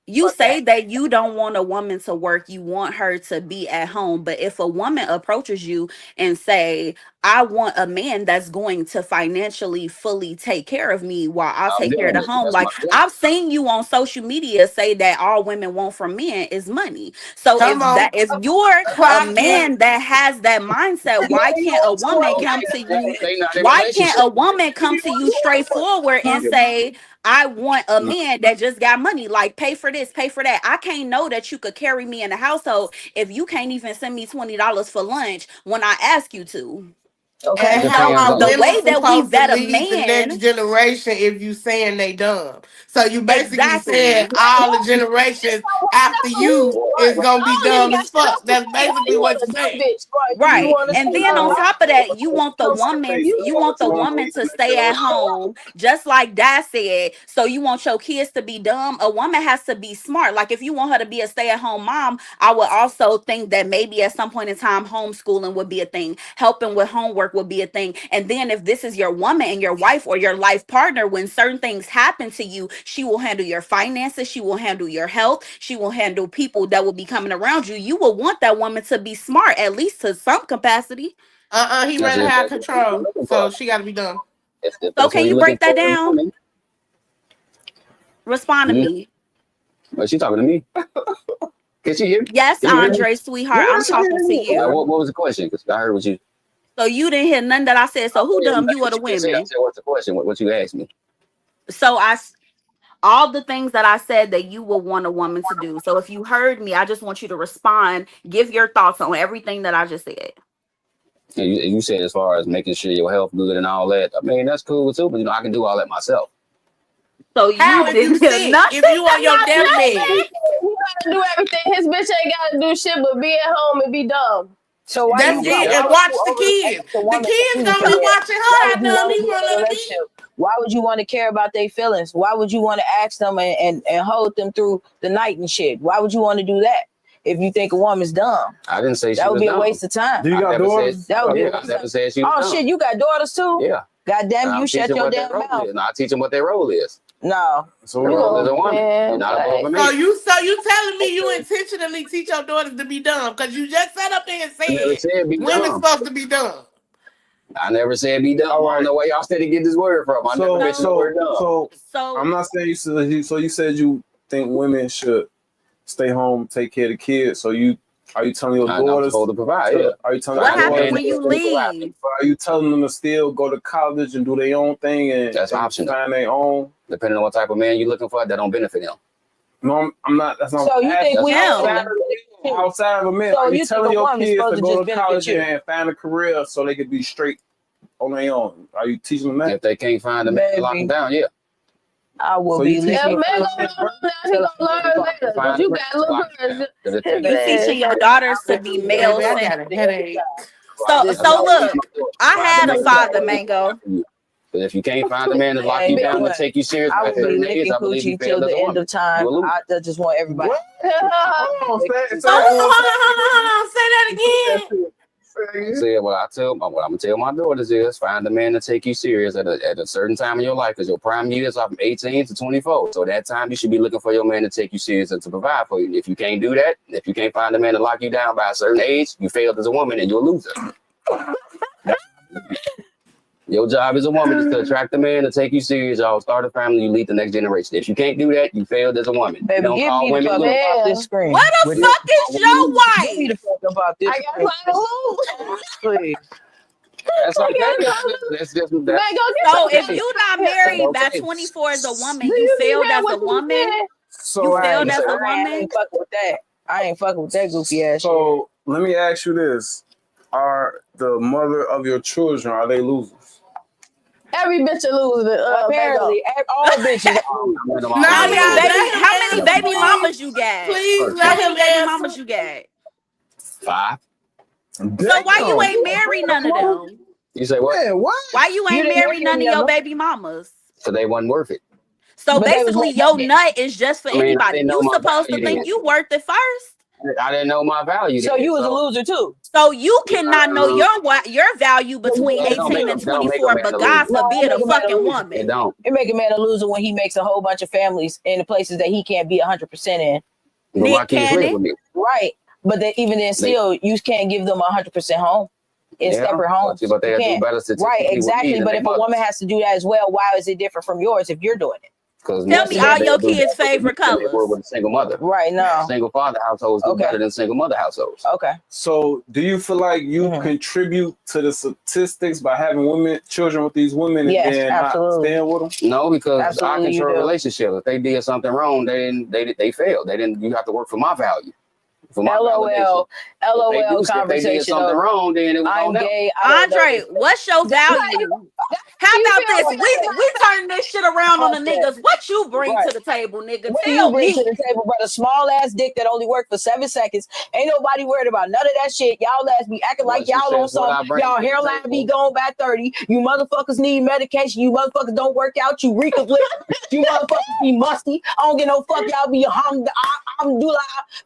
You say that you don't want a woman to work. You want her to be at home. But if a woman approaches you and say, I want a man that's going to financially fully take care of me while I'll take care of the home. Like I've seen you on social media say that all women want from men is money. So if you're a man that has that mindset, why can't a woman come to you? Why can't a woman come to you straightforward and say, I want a man that just got money, like pay for this, pay for that. I can't know that you could carry me in the household if you can't even send me $20 for lunch when I ask you to. Okay, and how are the way that we vet a man, the next generation, if you saying they dumb, so you basically said all the generations after you is gonna be dumb as fuck. That's basically what you're saying, right? And then on top of that, you want the woman to stay at home, just like Dad said. So you want your kids to be dumb. A woman has to be smart. Like if you want her to be a stay-at-home mom, I would also think that maybe at some point in time, homeschooling would be a thing. Helping with homework would be a thing. And then if this is your woman and your wife or your life partner, when certain things happen to you, she will handle your finances, she will handle your health, she will handle people that will be coming around you. You will want that woman to be smart, at least to some capacity. He rather have control, so she got to be dumb. So can you break that down? Respond to me. Well, she talking to me. Can she hear me? Yes, Andre, sweetheart, I'm talking to you. What was the question? Because I heard what you. So you didn't hear nothing that I said. So who dumb, you or the women? I said, what's the question? What you asked me? So all the things that I said that you will want a woman to do. So if you heard me, I just want you to respond, give your thoughts on everything that I just said. And you said as far as making sure your health good and all that. I mean, that's cool too, but I can do all that myself. So how if you sick? If you on your deathbed, you gotta do everything. His bitch ain't gotta do shit but be at home and be dumb. So why that's it, and watch the kids. The kids gonna be watching her. I know he want to. Why would you want to care about their feelings? Why would you want to ask them and hold them through the night and shit? Why would you want to do that if you think a woman's dumb? I didn't say that would be a waste of time. Do you got daughters? That would be I never said she was dumb. Shit, you got daughters too? Yeah. God damn, you shut your damn mouth. I teach them what their role is. No. So their role is a woman. Not above a man. So you telling me you intentionally teach your daughters to be dumb because you just sat up there and said women's supposed to be dumb. I never said be dumb. I don't know where y'all steady get this word from. I never mentioned the word dumb. So I'm not saying so you said you think women should stay home, take care of the kids. So are you telling your daughters to provide? Yeah. Are you telling what happens when you leave? Are you telling them to still go to college and do their own thing and that's optional. Find their own? Depending on what type of man you're looking for, that don't benefit them. No, I'm not. That's not. So you think we outside of a man? So are you telling your kids to go to college and find a career so they could be straight on their own? Are you teaching them that? If they can't find a man, lock them down. Yeah. I will be listening. You got little girls. You teaching your daughters to be male centered. So look, I had a father, Mango. But if you can't find a man to lock you down and take you serious, I will be licking coochie till the end of time. I just want everybody. Hold on. Say that again. Say what I'm gonna tell my daughters is find a man to take you serious at a certain time in your life, because your prime years are from 18 to 24. So that time you should be looking for your man to take you serious and to provide for you. If you can't do that, if you can't find a man to lock you down by a certain age, you failed as a woman and you're a loser. Your job as a woman is to attract a man to take you serious. Y'all start a family, you lead the next generation. If you can't do that, you failed as a woman. Baby, don't give call me women the fuck off this screen. What the fuck is your wife? Give me the fuck about this. I got to lose. Please. That's okay. That's just that. So if you're not married by 24 as a woman, you failed as a woman. So you failed as a woman. I ain't fucking with that. I ain't fucking with that goofy ass. So let me ask you this: are the mother of your children, are they losers? Every bitch a loser. Apparently, all bitches. How many y'all, baby mamas you got? Please How let many him baby answer. mamas you got? 5. So why you ain't married none of them? You say what? Man, what? Why you ain't didn't married marry none of any of your them? baby mamas? So they wasn't worth it. So But they was basically, worth your it. nut is just for I mean, I anybody. didn't know You my supposed to value think then. you worth it first. I didn't know my value. So then, you was a loser too. So you cannot know your value between That don't 18 make and that don't make a 24, man but a God loser. No, forbid it a make a man a fucking loser. It woman. don't. It make a man a loser when he makes a whole bunch of families in the places that he can't be 100% in. But my Nick kids live with Cannon. me. Right. But then even then still, you can't give them 100% home. It's separate homes. But they You do can't. better statistically Right, exactly. with me than But their if a woman mothers. has to do that as well, why is it different from yours if you're doing it? Because Tell me all your kids' favorite than they were colors. with a single mother. Right, no. Single father households do better than single mother households. Okay. So, do you feel like you contribute to the statistics by having children with these women, and then not staying with them? No, because Absolutely, I control relationships. If they did something wrong, they failed. They didn't. You have to work for my value. For my LOL conversation. If they did something wrong, then it was I'm on them. gay. Andre, what's your value? How about this? We turn this shit around on the niggas. What you bring to the table, nigga? What do you Tell bring to me. the table, brother? Small ass dick that only worked for 7 seconds. Ain't nobody worried about none of that shit. Y'all ass be acting like y'all on something. Y'all hairline be gone by 30. You motherfuckers need medication. You motherfuckers don't work out. You reek of liquor. You motherfuckers be musty. I don't get no fuck. Y'all be Alhamdulillah,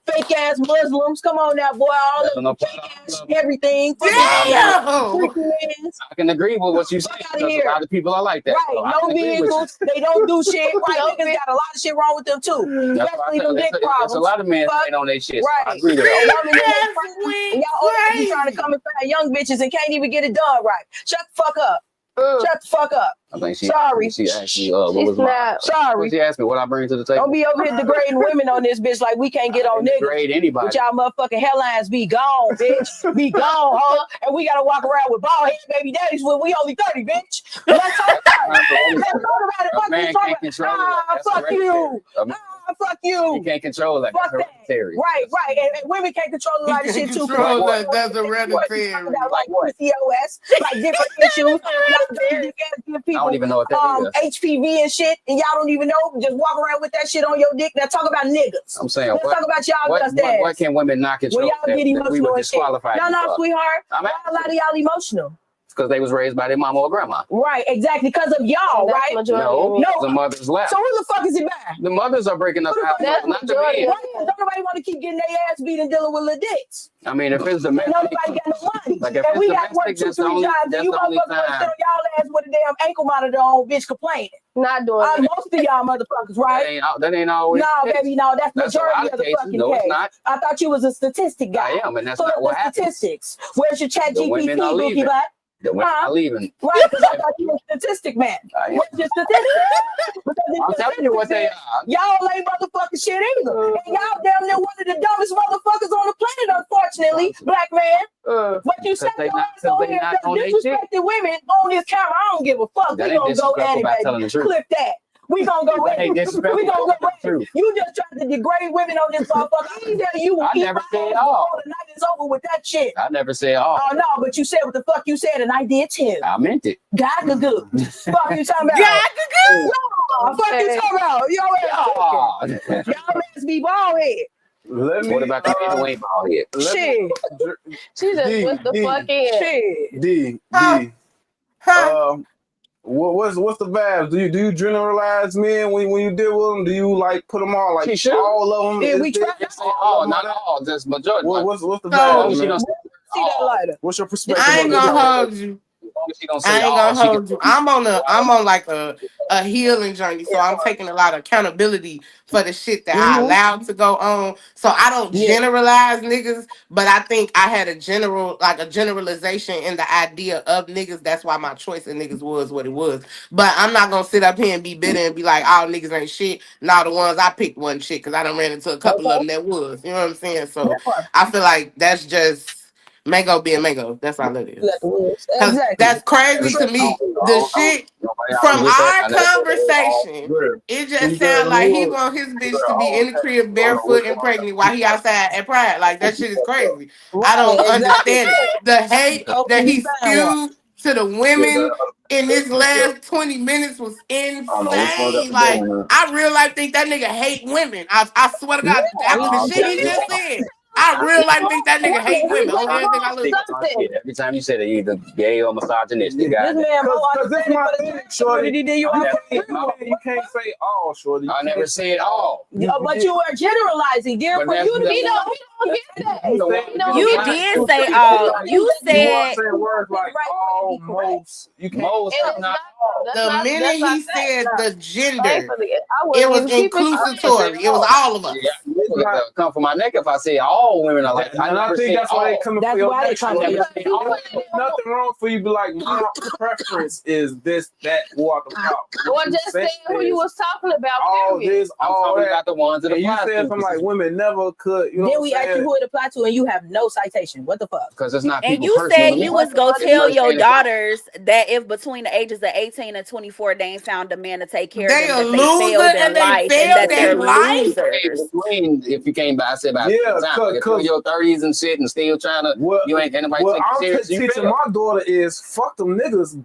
fake ass Muslims. Come on now, boy. All the fake ass everything. Damn. I can agree with what you say. A lot of people are like that. Right, So no vehicles. They don't do shit. Right, niggas got a lot of shit wrong with them too. Especially them dick problems. There's a lot of men ain't on their shit. Right, So I agree with a that. woman that and y'all always be trying to come and find young bitches and can't even get it done right. Shut the fuck up. Shut the fuck up. I think Sorry. She asked me, what was my? Sorry. She asked me what I bring to the table. Don't be over here degrading women on this bitch like we can't get on niggas. Degrade anybody. But y'all motherfucking headlines be gone, bitch. Be gone, huh? And we gotta walk around with bald head baby daddies when we only 30, bitch. Let's talk about it. Let's talk about it. Fuck you, talk about fuck you. Fuck you. You can't control that. Fuck That's hereditary. Right. And women can't control a lot of shit too. Control that. That's hereditary. Like PCOS, like different issues. I don't even know what that is. HPV and shit, and y'all don't even know. Just walk around with that shit on your dick. Now talk about niggas. I'm saying, let's talk about y'all. What can women not control? When y'all get emotional, we would disqualify. No, sweetheart. Why a lot of y'all emotional? Because they was raised by their mama or grandma. Right, exactly. Because of y'all, right? No, the mothers left. So who the fuck is it by? The mothers are breaking up houses, not the men. Don't nobody want to keep getting their ass beat and dealing with little dicks. I mean, if it's domestic, nobody got no money. Like if and it's we got to work domestic, 2-3 jobs, and you motherfuckers want to sit on y'all ass with a damn ankle monitor on, bitch, complaining. Not doing it. Most of y'all motherfuckers, right? That ain't always. No, baby, no, that's majority of the fucking no, case. It's not. I thought you was a statistic guy. I am, and that's so not what happens. Statistics. Where's your chat GPT, Bookie Butt? The women are leaving. Right, because I thought you were a statistic man. What's your statistics? I'm telling you what they are. Y'all ain't motherfucking shit either. And y'all damn near one of the dumbest motherfuckers on the planet, unfortunately, black man. But you said your ass on here disrespecting women on this camera. I don't give a fuck. We gonna go at it, baby. Clip that. We gonna go at it. We gonna go at it. You just tried to degrade women on this motherfucker. I ain't tell you. I never said all. The night is over with that shit. I never said all. Oh no, but you said what the fuck you said, and I did too. I meant it. God good. Fuck you talking about? God good. No, fuck you talking about? Y'all ass be bald head. What about the man who ain't bald head? Shit. She just put the fuck in. Shit. D. What's the vibes? Do you generalize men when you deal with them? Do you like put them all like all of them? Yeah, we try to say all, not all, just majority. What's the vibes? See that lighter. What's your perspective? I ain't gonna hold you. I ain't gonna hold you. I'm on like a healing journey, so I'm taking a lot of accountability for the shit that I allowed to go on. So I don't generalize niggas, but I think I had a generalization in the idea of niggas. That's why my choice of niggas was what it was. But I'm not gonna sit up here and be bitter and be like, all niggas ain't shit. Now the ones I picked wasn't shit because I done ran into a couple of them that was. You know what I'm saying? So I feel like that's just Mango being Mango. That's all it is. Exactly. That's crazy to me. The shit from our conversation, it just sounds like he want his bitch to be in the crib barefoot and pregnant while he outside at Pride. Like that shit is crazy. I don't understand it. The hate that he spewed to the women in this last 20 minutes was insane. Like, I real life think that nigga hate women. I swear to God, after the shit he just said, I real life think that nigga hate women on everything I listen to. Every time you say that, either gay or misogynistic. This man, Because this my thing, shorty. you can't say all, shorty. I never said all. but you are generalizing. Dear, for you to be He don't get that. You did say all. You said words like almost. You can't. Most, not The minute he said the gender, It it was inclusatory. It was all of us. yeah, come from my neck if I say all women are like. And I think that's why they coming for your neck. Nothing wrong for you. Be like, my preference is this, that, walk about. Or just saying who you was talking about. All this, all that. Got the ones that And you said something like women never could. You know then we ask you who it apply to, and you have no citation. What the fuck? because it's not. and you said you was gonna tell your daughters that if between the ages of 18 and 24 they ain't found a man to take care They of a them, that they loser failed in and they life, and failed that they're in life? losers. If you came by, I said about Yeah, time. Like if you're in your 30s and shit and still trying to, you ain't anybody what take I'm you serious. You teaching fail. my daughter is fuck them niggas.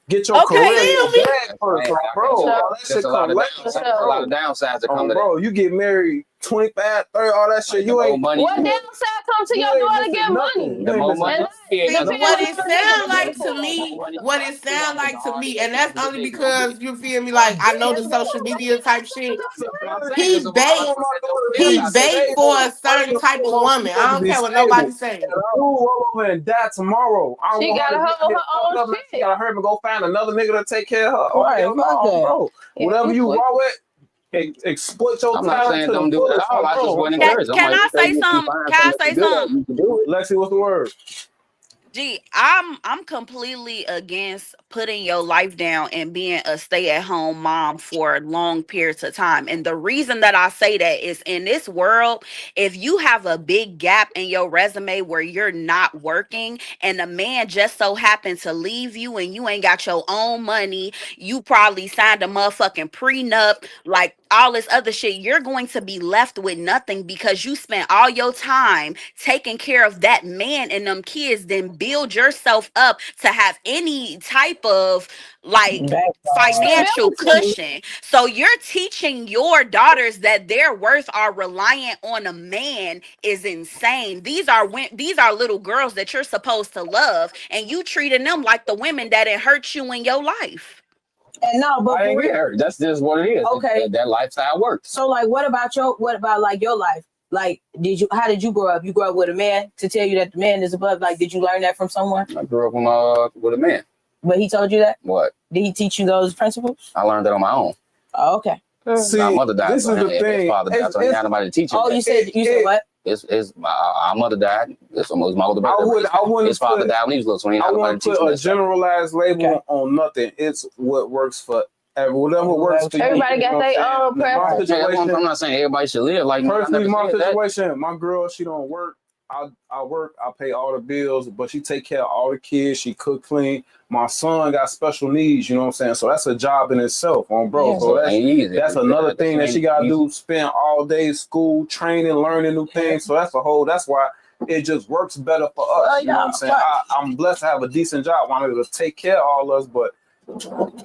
Get your Okay, career in the bag first, bro. All that There's shit a lot come of later. downsides. A lot of downsides that come to that. Bro, you get married 25, 30, all that shit. You ain't money. What downside come to your daughter get money? The more money. What it sound like to me, and that's only because you feel me. Like I know the social media type shit. He bait for a certain type of woman. I don't care what nobody's saying. Over and die tomorrow. I don't She want gotta her to hold get her own fucked up. shit. She gotta hurry and go find another nigga to take care of her. Right, Hell no, fuck that. bro. Whatever you want with, exploit your I'm not talent saying to don't the do it fullest, at all. I just bro. wasn't encouraged. Can I say something? Can I say something? You can do it. Lexi, what's the word? Gee, I'm completely against putting your life down and being a stay-at-home mom for long periods of time. And the reason that I say that is in this world, if you have a big gap in your resume where you're not working and a man just so happened to leave you and you ain't got your own money, you probably signed a motherfucking prenup, like all this other shit, you're going to be left with nothing because you spent all your time taking care of that man and them kids, then build yourself up to have any type of like financial cushion. So you're teaching your daughters that their worth are reliant on a man is insane. These are little girls that you're supposed to love, and you treating them like the women that it hurt you in your life. And no, but I ain't get hurt. That's just what it is. Okay. That lifestyle works. So like, what about like your life? Like, how did you grow up? You grew up with a man to tell you that the man is above. Like, did you learn that from someone? I grew up with a man. But he told you that? What? Did he teach you those principles? I learned that on my own. Oh, okay. See, my mother died. this is the thing. His father died, so I had nobody to teach him. Oh, you said what? Our mother died. It was my older brother. His father died when he was little, so he had I nobody to wouldn't teach him. put a generalized label on nothing. It's what works for whatever works for you. Everybody got their own preference. I'm not saying everybody should live like personally. My situation, my girl, she don't work. I work. I pay all the bills, but she take care of all the kids. She cook, clean. My son got special needs. You know what I'm saying? So that's a job in itself, bro. Yeah, so that's another thing that she gotta do. Spend all day school, training, learning new things. So that's why it just works better for us. You know what I'm saying? I'm blessed to have a decent job. I'm able to take care of all of us, but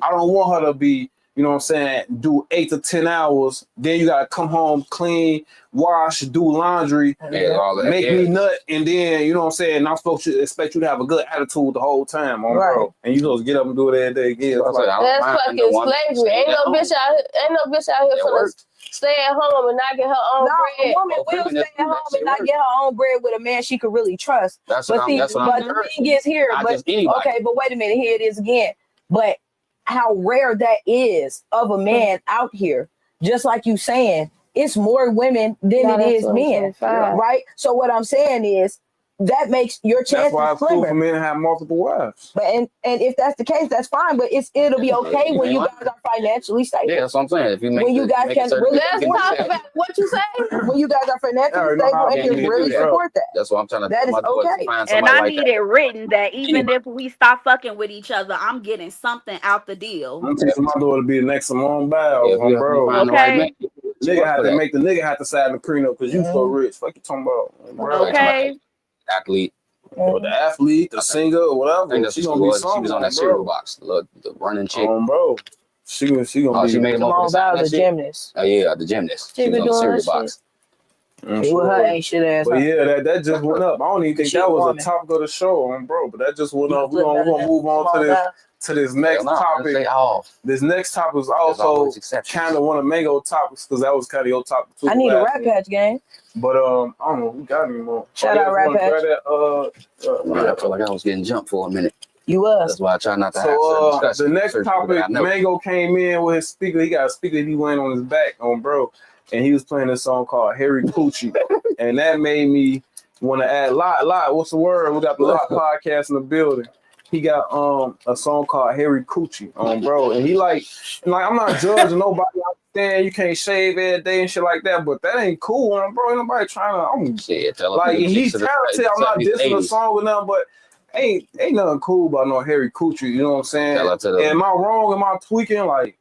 I don't want her to be, you know what I'm saying, do 8 to 10 hours. Then you gotta come home, clean, wash, do laundry, make me nut, and then, you know what I'm saying, I'm supposed to expect you to have a good attitude the whole time, bro. And you supposed to get up and do it every day again. That's fucking slavery. Ain't no bitch out here for the stay at home and not get her own bread. A woman will stay at home and not get her own bread with a man she could really trust. But the thing is here, but wait a minute, here it is again. But how rare that is of a man out here, just like you saying, it's more women than it is men, right? So what I'm saying is that makes your chances slimmer. That's why it's cool for men to have multiple wives. But and if that's the case, that's fine. But it'll be okay when you guys are financially stable. Yeah, that's what I'm saying. If you make when you guys can really let's talk about what you say. When you guys are financially stable and can really support that. That's what I'm trying to. That is okay. And I need it written that even if we stop fucking with each other, I'm getting something out the deal. I'm teaching my daughter to be the next Simone Biles, bro. Okay. Nigga have to sign the prenup because you so rich. Fuck you talking about, bro? Okay. Athlete, or the athlete, the singer, or whatever. I think that's She what gonna be was. She something, was on that bro. cereal box, the running chick. Bro. She gonna Oh, be. she made him over Simone the side of Biles, that the shit. gymnast. Oh yeah, the gymnast. She She was be on the doing cereal that box. I'm With her ain't shit ass. But yeah, that just went up. I don't even think She that was woman. a topic of the show, bro. But that just went You up. look We're better gonna than move on Simone Biles. to this Hell next no, I didn't topic. say all. This next topic is There's also always exceptions. kind of one of Mango topics because that was kind of your topic too. I need a last Rat week. Patch game. But I don't know. We got any more? Shout out Rat Patch. I felt like I was getting jumped for a minute. You was. That's why I try not to have certain So discussions. the next Certain people that I topic, know. Mango came in with his speaker. He got a speaker he went on his back on, bro, and he was playing this song called Harry Coochie, and that made me want to add lot. What's the word? We got the Lot podcast in the building. He got a song called Harry Coochie, bro, and he like I'm not judging nobody. I understand you can't shave every day and shit like that, but that ain't cool, bro. Ain't nobody trying to. Tell Like him he's talented. I'm not dissing the 80s. song with nothing, but ain't nothing cool about no Harry Coochie. You know what I'm saying? Tell her to the- Am I wrong? Am I tweaking? Like,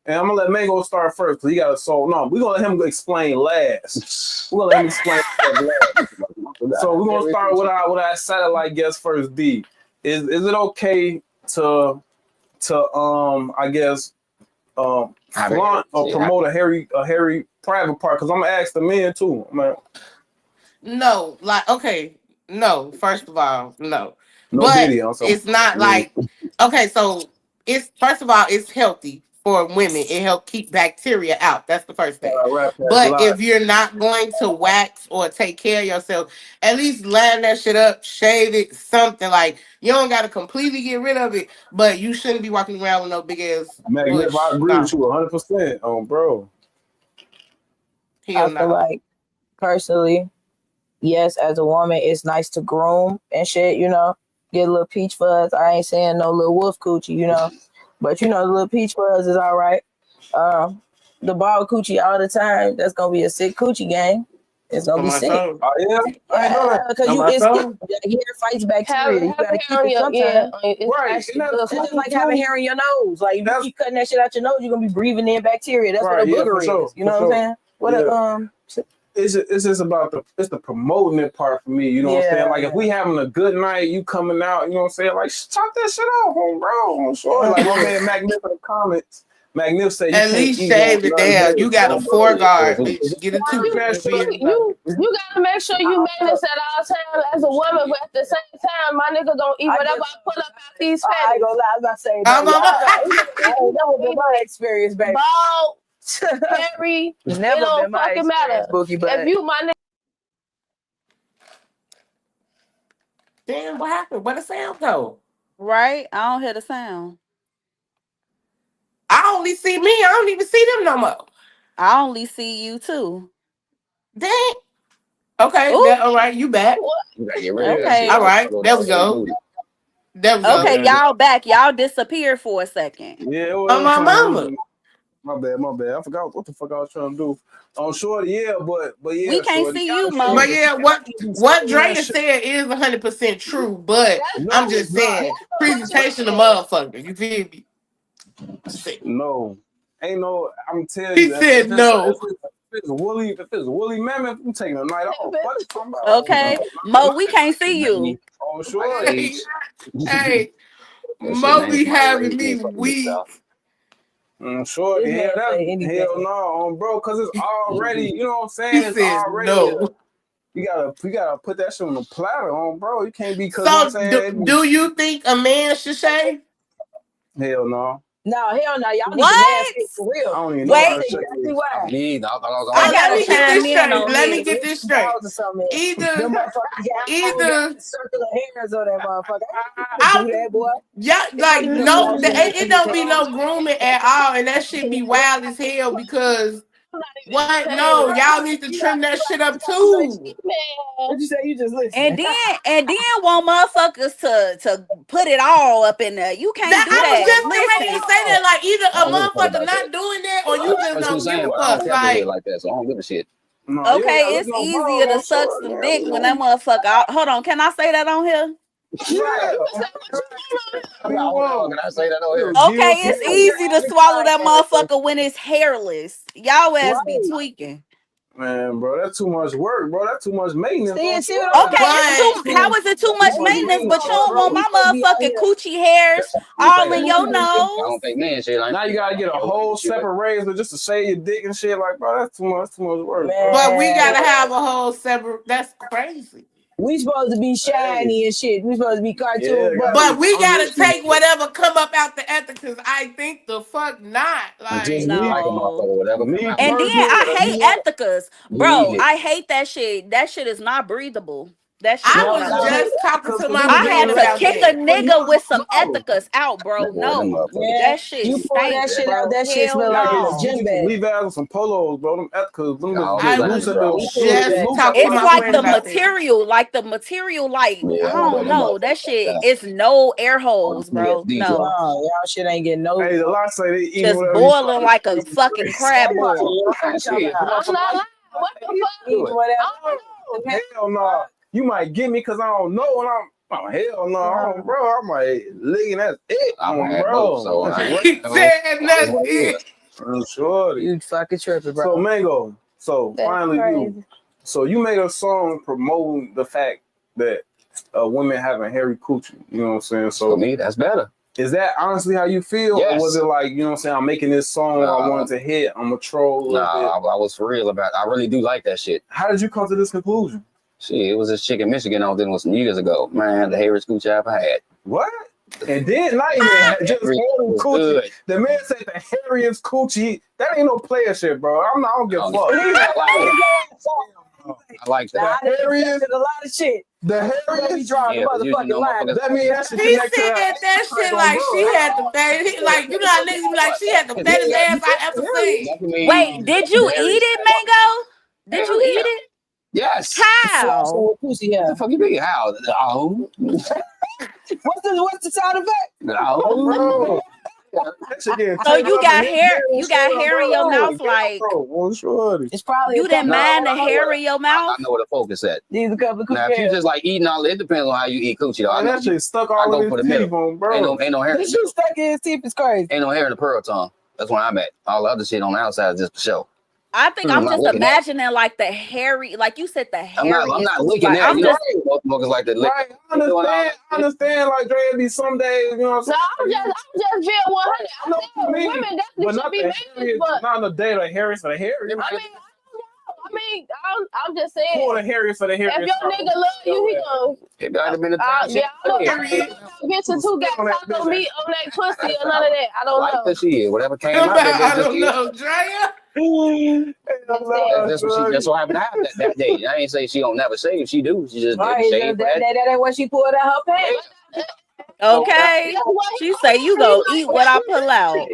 and I'm gonna let Mango start first because he got a soul. No, we're gonna let him explain last. We're gonna let him explain last. So we're gonna start with our satellite guest first. D, is it okay to I guess flaunt or promote a Harry private part? Because I'm gonna ask the men too. No, like okay, no. First of all, no. No But video. it's not like okay. So it's first of all, it's healthy for women. It helps keep bacteria out. That's the first thing. But if you're not going to wax or take care of yourself, at least line that shit up, shave it, something like you don't got to completely get rid of it. But you shouldn't be walking around with no big ass. Magnificent, I agree with you 100%, bro. I feel like personally, yes, as a woman, it's nice to groom and shit, you know, get a little peach fuzz. I ain't saying no little wolf coochie, you know, but you know, the little peach fuzz is all right. The bald coochie all the time, that's gonna be a sick coochie gang. It's gonna be sick. Oh yeah, because hair fights bacteria. You gotta keep it sometimes. Right, it's just like having hair in your nose. Like if you keep cutting that shit out your nose, you're gonna be breathing in bacteria. That's what a booger is. You know what I'm saying? It's just about the promoting it part for me. You know what I'm saying? Like if we having a good night, you coming out, you know what I'm saying? Like chop that shit off, bro. I'm sure. Like my man Magnificent comments. Magnificent. At least shave it down. You got a foreguard, bitch. Get a toothbrush. You gotta make sure you manage at all times as a woman, but at the same time, my nigga gonna eat whatever I put up out these fat. I ain't gonna lie, I'm not saying that. That was my experience, baby. Bald, hairy, never it don't been my fucking matter. Bookie, but if you my nigga. Damn, what happened? Where the sound go? Right? I don't hear the sound. I only see me. I don't even see them no more. I only see you too. Dang. Okay. All right. You back. Okay. All right. There we go. Okay, y'all back. Y'all disappeared for a second. Yeah. On my mama. My bad. I forgot what the fuck I was trying to do. On Shorty, yeah, but yeah. We can't see you, Mo. But yeah, what Drea said is 100% true, but I'm just saying, presentation of motherfucker. You feel me? No. Ain't no, I'm telling you. He said no. If it's a woolly mammoth, I'm taking a night off. Okay. Mo, we can't see you. On Shorty. Hey, Mo be having me weak. Shorty, hell no, bro, because it's already, you know what I'm saying? It's already no. You gotta put that shit on the platter, bro. You can't be so do you think a man should shave? Hell no. No, hell no. Y'all what? Need to for real. I don't even know. Exactly why. I gotta chime in on Let me get this straight. Either circular hairs on that motherfucker. I do that, boy. Yeah, like no, it don't be no grooming at all, and that shit be wild as hell because what? No, y'all need to trim that shit up too. What you say? You just listen. And then want motherfuckers to put it all up in there. You can't do that. I was just ready to say that, like either a motherfucker not doing that or you just don't give a fuck. Like that, so I don't give a shit. Okay, it's easier to suck some dick when that motherfucker. Hold on, can I say that on here? Okay, it's easy to swallow that motherfucker when it's hairless. Y'all ass be tweaking. Man, bro, that's too much work, bro. That's too much maintenance. See what I'm Okay, how is it too much maintenance? But you don't want my motherfucking coochie hairs all in your I nose. don't think men shit like Now you gotta get a whole separate razor just to shave your dick and shit. Like, bro, that's too much work. Man. But we gotta have a whole separate. That's crazy. We supposed to be shiny and shit. We supposed to be cartoon. Yeah, But we gotta take whatever come up out the ethics. Cause I think the fuck not. Like, just No. like a motherfucker, whatever. Me come out. And then I hate ethicas, You bro. need it. I hate that shit. That shit is not breathable. That shit. I is was not- just talking to my I had man to about kick that. a nigga with some ethicas out, bro. No, Yeah, that shit you pull that stank, shit bro. out, that shit Hell smell like no. it's gym bag. Leave out some polos, bro. Them ethicals. Them Oh, I man, was bro. just talking to It's my like friend the about that. material, like Yeah, I don't know. That shit, yeah. it's no air holes, bro. Yeah, No, Oh, y'all shit ain't getting no. Hey, the lot say they eat just whatever boiling like a fucking crab boil. Shit. I'm not lying. What the fuck? Eat whatever. I don't know. Hell no. You might get me because I don't know, and hell no, bro. I'm like licking that it, I'm had bro. both, so I He said that's it. I'm sure. You fucking tripping, bro. So Mango, That's finally crazy. you made a song promoting the fact that women having hairy coochie. You know what I'm saying? for So me, that's better. is that honestly how you feel, Yes. or was it like, you know what I'm saying, I'm making this song, I Nah. wanted to hit, I'm a troll a little Nah, bit. I was for real about it. I really do like that shit. How did you come to this conclusion? Shit, it was this chick in Michigan I was dealing with some years ago. Man, the hairiest coochie I ever had. What? And then not even just It hairy was coochie. good. The man said the hairiest coochie. That ain't no player shit, bro. I don't give a fuck. I like that. I did a lot of shit. The Let me hairiest. draw the Yeah, but you motherfucking know, line. motherfuckers- That mean that should He connect to said that shit like she had the fat, like you know how niggas be like she had the fattest ass I ever seen. That can mean- Wait, did you eat it, Mango? Did you eat it? Yes. How? So pussy What hair. the fuck you mean? How? Oh. What's the sound effect? No. That shit getting So you tangled got up in hair? his You got hair in your mouth, bro. like Bro, well, shorty. It's probably you didn't mind the hair in your I mouth? know where the focus at. These a couple of Now, if you hairs. just like eating all, it depends on how you eat coochie though. I Man, know that shit stuck all I go in for his the teeth middle. on, bro. ain't no hair. This shit stuck in his teeth is crazy. Ain't no hair in the pearl tongue. That's where I'm at. All the other shit on the outside is just for show. I think I'm I'm not just looking at imagining like the hairy, like you said, the I'm hairiest. not looking like, at I'm you. just Know, motherfuckers like the lick. Right, I understand. Like Dre be some days, you know what No, I'm saying? I'm just being 100. I know I what you said mean, women but definitely not should be the famous, hairiest, but not on the day the hairiest for the hairiest. I'm just Who saying. the hairiest for the If hairiest? your nigga love you, he gonna. It might have been a time. Yeah, I don't know. Period. Bitches who got taco meat on their pussy or none of that. I don't Like know. the shit, whatever came out that I day, don't know, Drea. That's what she just so happened to happen that day. I ain't say she don't never shave. She do. She just Right, didn't shave for that. that ain't what she pulled out her pants. okay. She say you go eat what I pull out.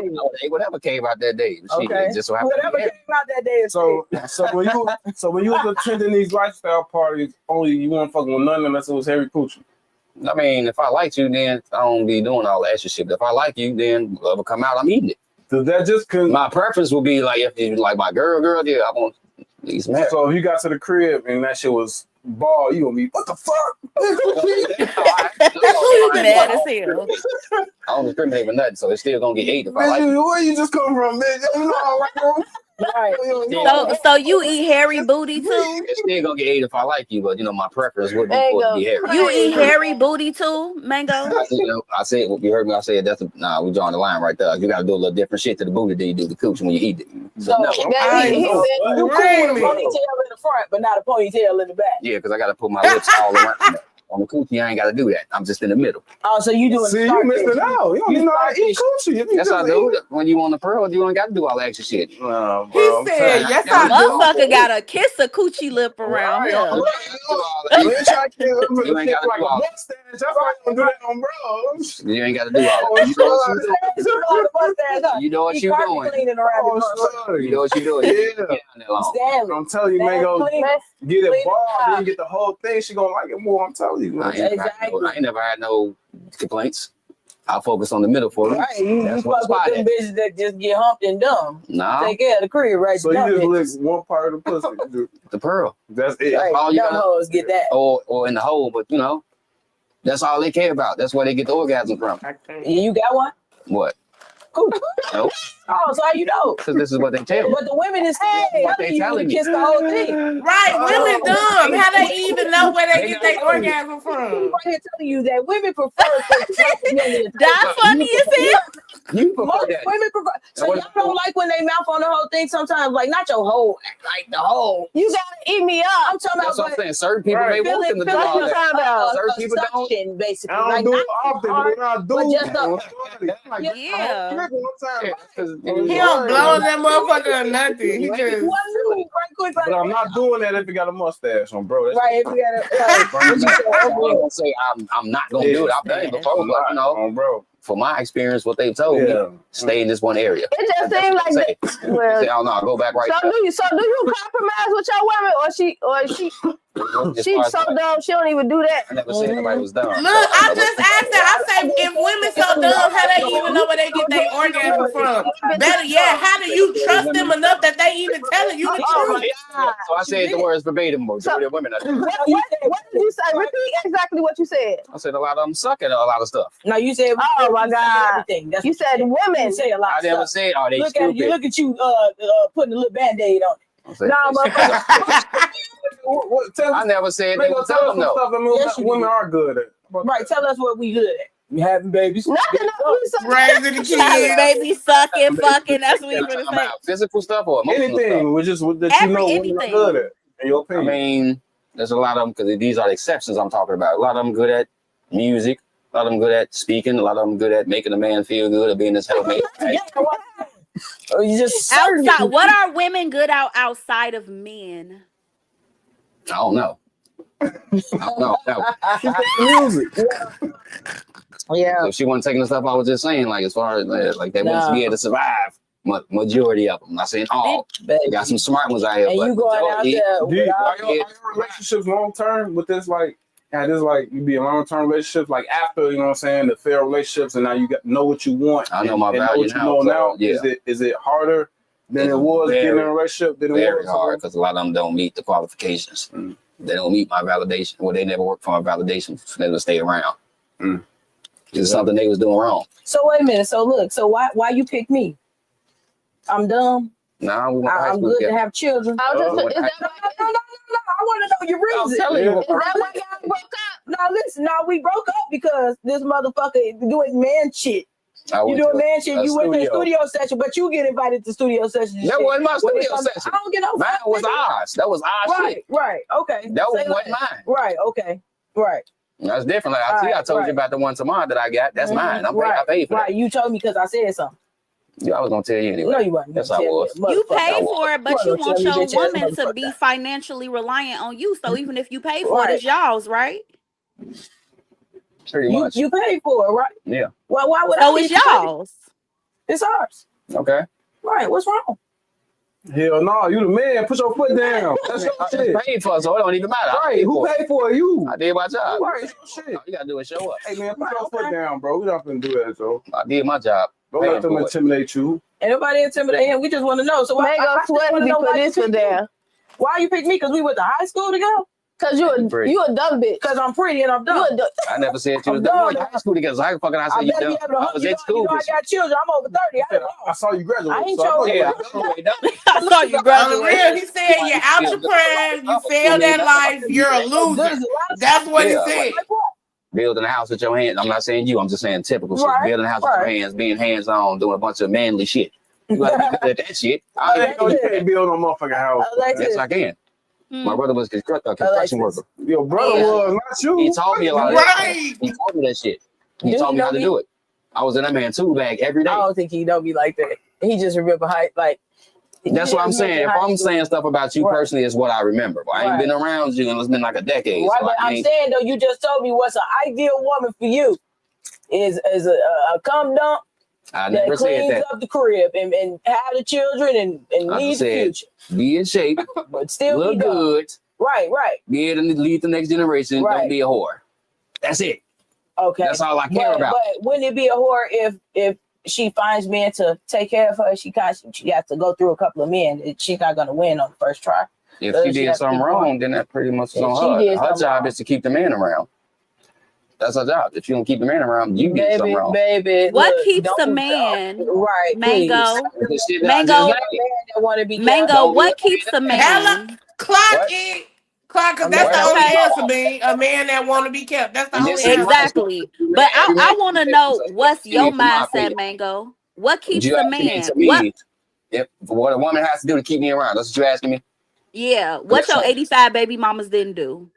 Whatever came out that day. She Okay. just so happened. Whatever came out that day is So when you was attending these lifestyle parties, only you weren't fucking with none unless it was hairy coochie. I mean, if I like you, then I don't be doing all the extra shit. If I like you, then whatever come out, I'm eating it. Does that just My preference would be like if you like my girl, yeah, I want to eat some hair. so if you got to the crib and that shit was ball, you gonna be what the fuck? Mad as hell. I don't discriminate with nothing, so it's still gonna get ate if I like it. Bitch, where you just come from, bitch? You know, all right, right. So you eat hairy booty too? It's still gonna get ate if I like you, but my preference would be There you for it to go. be hairy. You eat hairy booty too, Mango? I said what you heard me. I said we drawing the line right there. You got to do a little different shit to the booty than you do the cooch when you eat it. So no, Yeah, he know. said, You cool with a ponytail in the front, but not a ponytail in the back. yeah, because I got to put my lips all around it. On the coochie, I ain't got to do that. I'm just in the middle. Oh, so you doing? See, you missing out. You don't even know how to eat coochie. You That's just how I do it. When you on the pearl, you ain't got to do all that extra shit. No, He bro. said, yes, I do. Motherfucker got a kiss a coochie lip around here. You ain't gotta like do a all that. mustache. That's why you don't do that on bro. You ain't got to do all that. You know what He you carpet doing. cleaning around the front. You know what you doing. Yeah. Stanley. I'm telling you, man, go Clean. get it Clean ball, it then out. you get the whole thing. She gonna like it more. I'm telling you. I Man. ain't never had no complaints. I'll focus on the middle for them. Right, you That's fuck what with spot them at. bitches that just get humped and dumb. Nah, Take care of the crib, right? So Dumb you just bitches. lick one part of the pussy. Dude. the pearl. That's it. Right, all you dumb gotta- hoes get that. Or in the hole, but that's all they care about. That's where they get the orgasm from. Yeah, you got one? What? coochie. Nope. Oh, so how you know? Because this is what they tell me. But the women is What they telling you to telling me. kiss the whole thing. Right, women dumb. How they even know where they get their orgasm from? Right here telling you that women prefer for women to That's funny as hell. You prefer most that. women prefer. So y'all don't like when they mouth on the whole thing sometimes, like not your whole, like the whole. You gotta eat me up. I'm talking That's about what I'm saying. Certain people may want them to do feeling all that. Certain a people don't. suction, basically. I don't Like do not it often, but when I do, but just Yeah. He don't blow that motherfucker or nothing. He just. one move, right quick, like, But I'm not doing that if you got a mustache on, bro. That's right. If you got I ain't gonna say I'm not gonna do it. I've done it before, but you know, bro. for my experience, what they've told me, stay in this one area. It just seems like Say, well, say, oh no, go back right. so do you compromise with your woman or she's so dumb she don't even do that? I never said nobody was dumb. Look, I just asked that. I said, if women so dumb, how they even know where they get their orgasm from? Better yet, how do you trust them enough that they even telling you the truth? So I said the words verbatim. Majority of women. What did you say? Repeat exactly what you said. I said a lot of them suck at a lot of stuff. No, you said. Oh my God! Everything. That's You said women. You say a lot. I of never stuff. said, oh, they Look stupid. at you. Look at you. Putting a little Band-Aid on it. I never said they were dumb though. Stuff that women are good at. Right. Tell us what we good at. We having babies. Nothing else. Raising the kids. Baby sucking, fucking. That's what you're gonna say. About physical stuff or emotional Anything, stuff? which is that you know women are good at. In your I opinion. mean, there's a lot of them because these are the exceptions I'm talking about. A lot of them good at music. A lot of them good at speaking. A lot of them good at making a man feel good or being his helpmate. You just Outside, what are women good outside of men? I don't know. No. Music. Yeah. So she wasn't taking the stuff I was just saying, like as far as like they want to be able to survive. Majority of them. I'm not saying all. You got some smart ones out here. And but you going out there? Are your relationships long term with this? Like, you be in long term relationships, like after you know what I'm saying, the fair relationships, and now you know what you want. I know my and value know what you know now. Yeah. Is it harder than it was getting in a relationship? Very hard because a lot of them don't meet the qualifications. They don't meet my validation. Well, they never work for my validation for them to stay around. It's something they was doing wrong. So wait a minute. So look. So why you pick me? I'm dumb. Nah, we went to high I'm school good together. to have children. Is that No. I want to know your reason. Is that why y'all broke up? No, listen. No, we broke up because this motherfucker doing man shit. You You doing man shit. You went to the studio session, but you get invited to studio sessions. That wasn't my studio session. I don't get no. Mine was ours. That was our shit. Right. Okay. That Say wasn't like mine. Right. Okay. Right. That's different. Like I told you about the one tomorrow that I got. That's mine. I paid for that. Right. You told me because I said something. Yeah, I was gonna tell you anyway. No, you wasn't. Yes, I was. You pay for it, but you want your woman to be motherfucker. financially reliant on you. So even if you pay for it, it's y'all's, right? Pretty much. You paid for it, right? Yeah. Well, why would So I? it's y'all's. It's ours. Okay. Right. What's wrong? Hell no, you the man. Put your foot down. That's your I shit. paid for it, so it don't even matter. Right. Who paid for it? You. I did my job. Right. It's your shit. All you gotta do is show up. Hey man, put your foot down, bro. We not gonna do that, so. I did my job. Don't let them intimidate you. Ain't nobody intimidate him. We just want to know. So why? Mango sweat me put this one down. Why you pick me? Because we went to high school together. Cause you a dumb bitch. Because I'm pretty and I'm dumb. I never said you was I'm dumb. done. We went to high school together. So how fucking I I say you better be dumb? able to I hug was you. at school. You know, I got children. I'm over 30. I don't know. I saw you graduate. I ain't so showing Yeah, you. I saw you On the graduate. real, he said you're out your prime, you failed that life, you're a loser. That's what he said. Building a house with your hands. I'm not saying you. I'm just saying typical shit. Right, Building a house with your hands, being hands-on, doing a bunch of manly shit. You gotta be good at that shit. I know you can't build no motherfucking house. Yes, I can. My brother was a construction worker. Your brother was, not you. He taught me a lot of that. Right. He taught me that shit. He taught me how to do it. I was in that man tool bag every day. I don't think he don't be like that. He just remember height like. That's what I'm saying. If I'm saying stuff about you personally, it's what I remember. I ain't been around you, and it's been like a decade. Right, so but I'm saying though, you just told me what's an ideal woman for you is a cum dump I that never said cleans that. up the crib and have the children and I lead just the said, future, be in shape, but still look be dumb. good, Right. be able to lead the next generation. Right. Don't be a whore. That's it. Okay. That's all I care about. But wouldn't it be a whore if she finds men to take care of her? She has to go through a couple of men. She's not gonna win on the first try. If she did something wrong, then that pretty much is on her. Her job is to keep the man around. That's her job. If you don't keep the man around, you get something wrong. Baby, What look, keeps a don't- man? right? Mango. Please. This shit Mango. not just Man that want to be Mango, Don't what be- keeps a man? Hella clock What? it. Clock, because A that's man- the only Okay. answer, man. A man that want to be kept. That's the And only this is answer. my- Exactly. But every man I want to is know different. what's your In my mindset, opinion. Mango. What keeps You the asking me man? to me, What? if what a woman has to do to keep me around. That's what you asking me. Yeah. What your 85 baby mamas didn't do?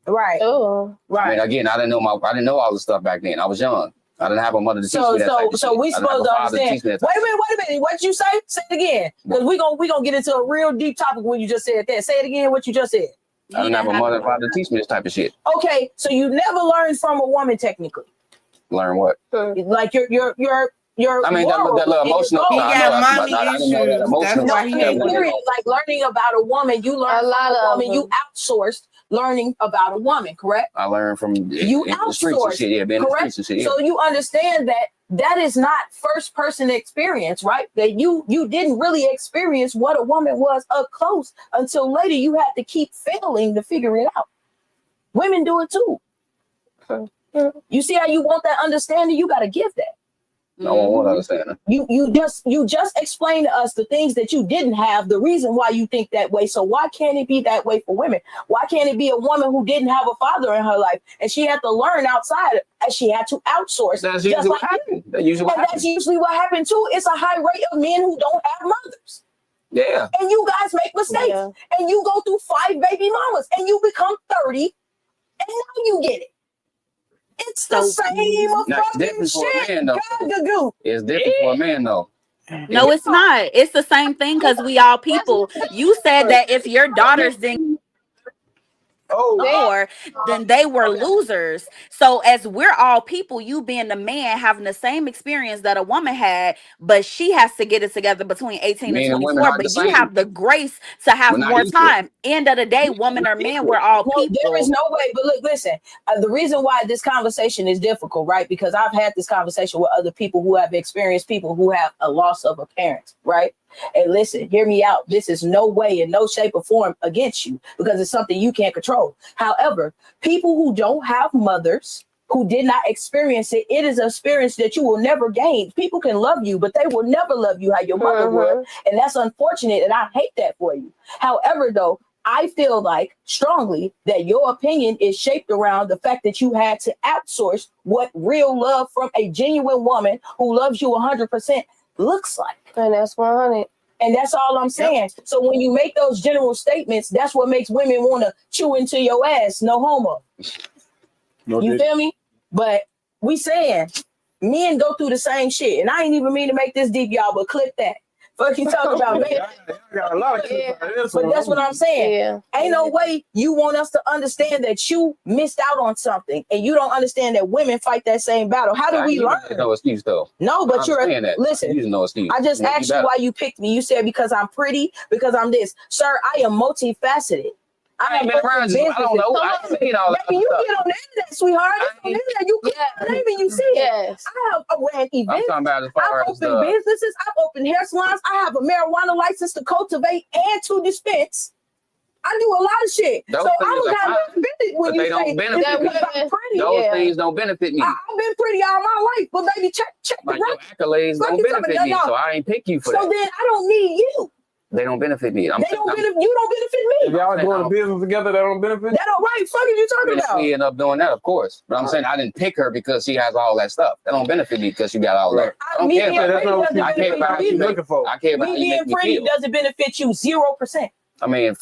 Right. Oh, I mean, Right. again, I didn't know all this stuff back then. I was young. I didn't have a mother to teach me that type of So shit. we I didn't have supposed a to father understand. teach me that Wait type a minute. What you say? Say it again. Because we gonna get into a real deep topic when you just said that. Say it again. What you just said. I didn't have a mother and father to teach me this type of shit. Okay, so you never learned from a woman technically. Learn what? Like your I mean, that morals little and your emotional. goals. He No, I got know that's mommy I didn't know that issues. emotional. That's No, why I he mean, ain't period. Like learning about a woman, you learn A from lot a of woman. You them. outsourced learning about a woman, correct? I learned from You in the streets and outsourced, shit. Yeah, being in the correct? streets and shit. Yeah. So you understand that is not first person experience, right? That you didn't really experience what a woman was up close until later. You had to keep failing to figure it out. Women do it too. You see how you want that understanding? You got to give that. No one will understand it. You just explained to us the things that you didn't have, the reason why you think that way. So why can't it be that way for women? Why can't it be a woman who didn't have a father in her life and she had to learn outside and she had to outsource? That's just usually like what happens. That's usually what and that's happens. usually what happened too. It's a high rate of men who don't have mothers. Yeah. And you guys make mistakes. Yeah. And you go through 5 baby mamas and you become 30 and now you get it. It's the same Now, it's fucking different for a shit. man, though. Gagagoo. It's different for a man, though. No, it's not. It's the same thing because we all people. You said that if your daughters didn't score, then they were losers. So as we're all people, you being the man having the same experience that a woman had, but she has to get it together between 18 Men and and women 24. aren't the But you same. have the grace to have We're not more equal. time. End of the day, woman or man, we're all No, there is people. no way. But look, listen. The reason why this conversation is difficult, right? Because I've had this conversation with other people who have experienced people who have a loss of a parent, right? And listen, hear me out. This is no way, in no shape or form against you because it's something you can't control. However, people who don't have mothers, who did not experience it, it is an experience that you will never gain. People can love you, but they will never love you how your mother would. And that's unfortunate. And I hate that for you. However, though, I feel like strongly that your opinion is shaped around the fact that you had to outsource what real love from a genuine woman who loves you 100% looks like. And that's 100. And that's all I'm saying. So when you make those general statements, that's what makes women want to chew into your ass. No homo. You feel me? But we saying men go through the same shit. And I ain't even mean to make this deep, y'all, but clip that. Fuck you talking about, man. Got a lot of clips out of this But one. that's what I'm saying. Yeah. Ain't no way you want us to understand that you missed out on something and you don't understand that women fight that same battle. How do we learn? No excuse, though. No, but you're that. listen. You no excuse. I just asked you why you picked me. You said because I'm pretty, because I'm this. Sir, I am multifaceted. I ain't been around you. I don't know. I ain't seen all that Baby, you stuff. get on the internet, sweetheart. It's on the internet. You click my name and you see it. Yes. I have ran I'm events. talking about as far I've as opened businesses. I've opened hair salons. I have a marijuana license to cultivate and to dispense. I do a lot of shit. Those So I things was are kind of fine, offended when but you they don't say benefit it's me. because I'm pretty. those things don't benefit me. I've been pretty all my life, but baby, check the Like your record. accolades Fuck don't you talking benefit about, me, y'all. so I ain't pick you for So that. then I don't need you. They don't benefit me. You don't benefit me. If y'all doing a business together, that don't benefit. That don't right. Fuck are you talking If about? we end up doing that, of course. But I'm saying I didn't pick her because she has all that stuff. That don't benefit me because she got all that. I don't Me care being about pretty doesn't I care benefit about how you you either. looking for. I care about Me how you being make me pretty feel. doesn't benefit you 0%. I mean,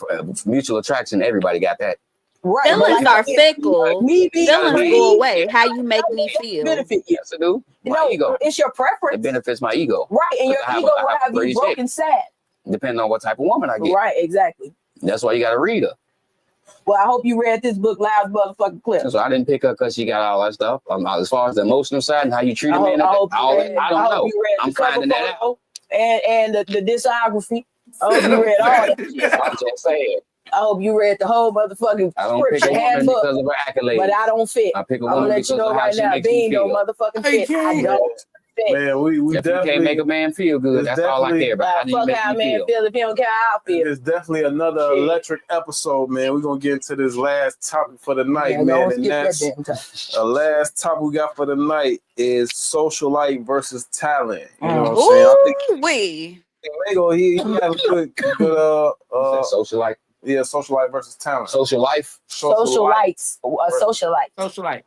mutual attraction, everybody got that. Right. Feelings are fickle. Me being Feelings pretty go away. How you make me feel. benefit you. Yes, I do. My No, ego. it's your preference. It benefits my ego. Right, and your 'Cause I have ego a- I will have a have you pretty broken sad. Depending on what type of woman I get. Right, exactly. That's why you got to read her. Well, I hope you read this book, Loud Motherfucking Clip. So I didn't pick her because she got all that stuff. As far as the emotional side and how you treat a man, I don't know. I'm finding that out. And the discography. I hope you read all that. I'm just saying. I hope you read the whole motherfucking I don't pick a scripture woman handbook. because of her accolades. But I don't fit. I pick a I'm gonna woman let because you know of how right she now. makes me Being no feel. motherfucking fit. I don't Man, we If definitely you can't make a man feel good, that's all I care about. How do you Fuck make how me man feel? feel if he don't care how I feel. It's definitely another Shit. electric episode, man. We're gonna get into this last topic for the night, Yeah, man. don't And skip that that's damn time. the last topic we got for the night is socialite versus talent. You know what I'm saying? I think Ooh, wee. Mango, he had a good Socialite. yeah, socialite versus talent. Social life. Socialites. Socialite. Socialite.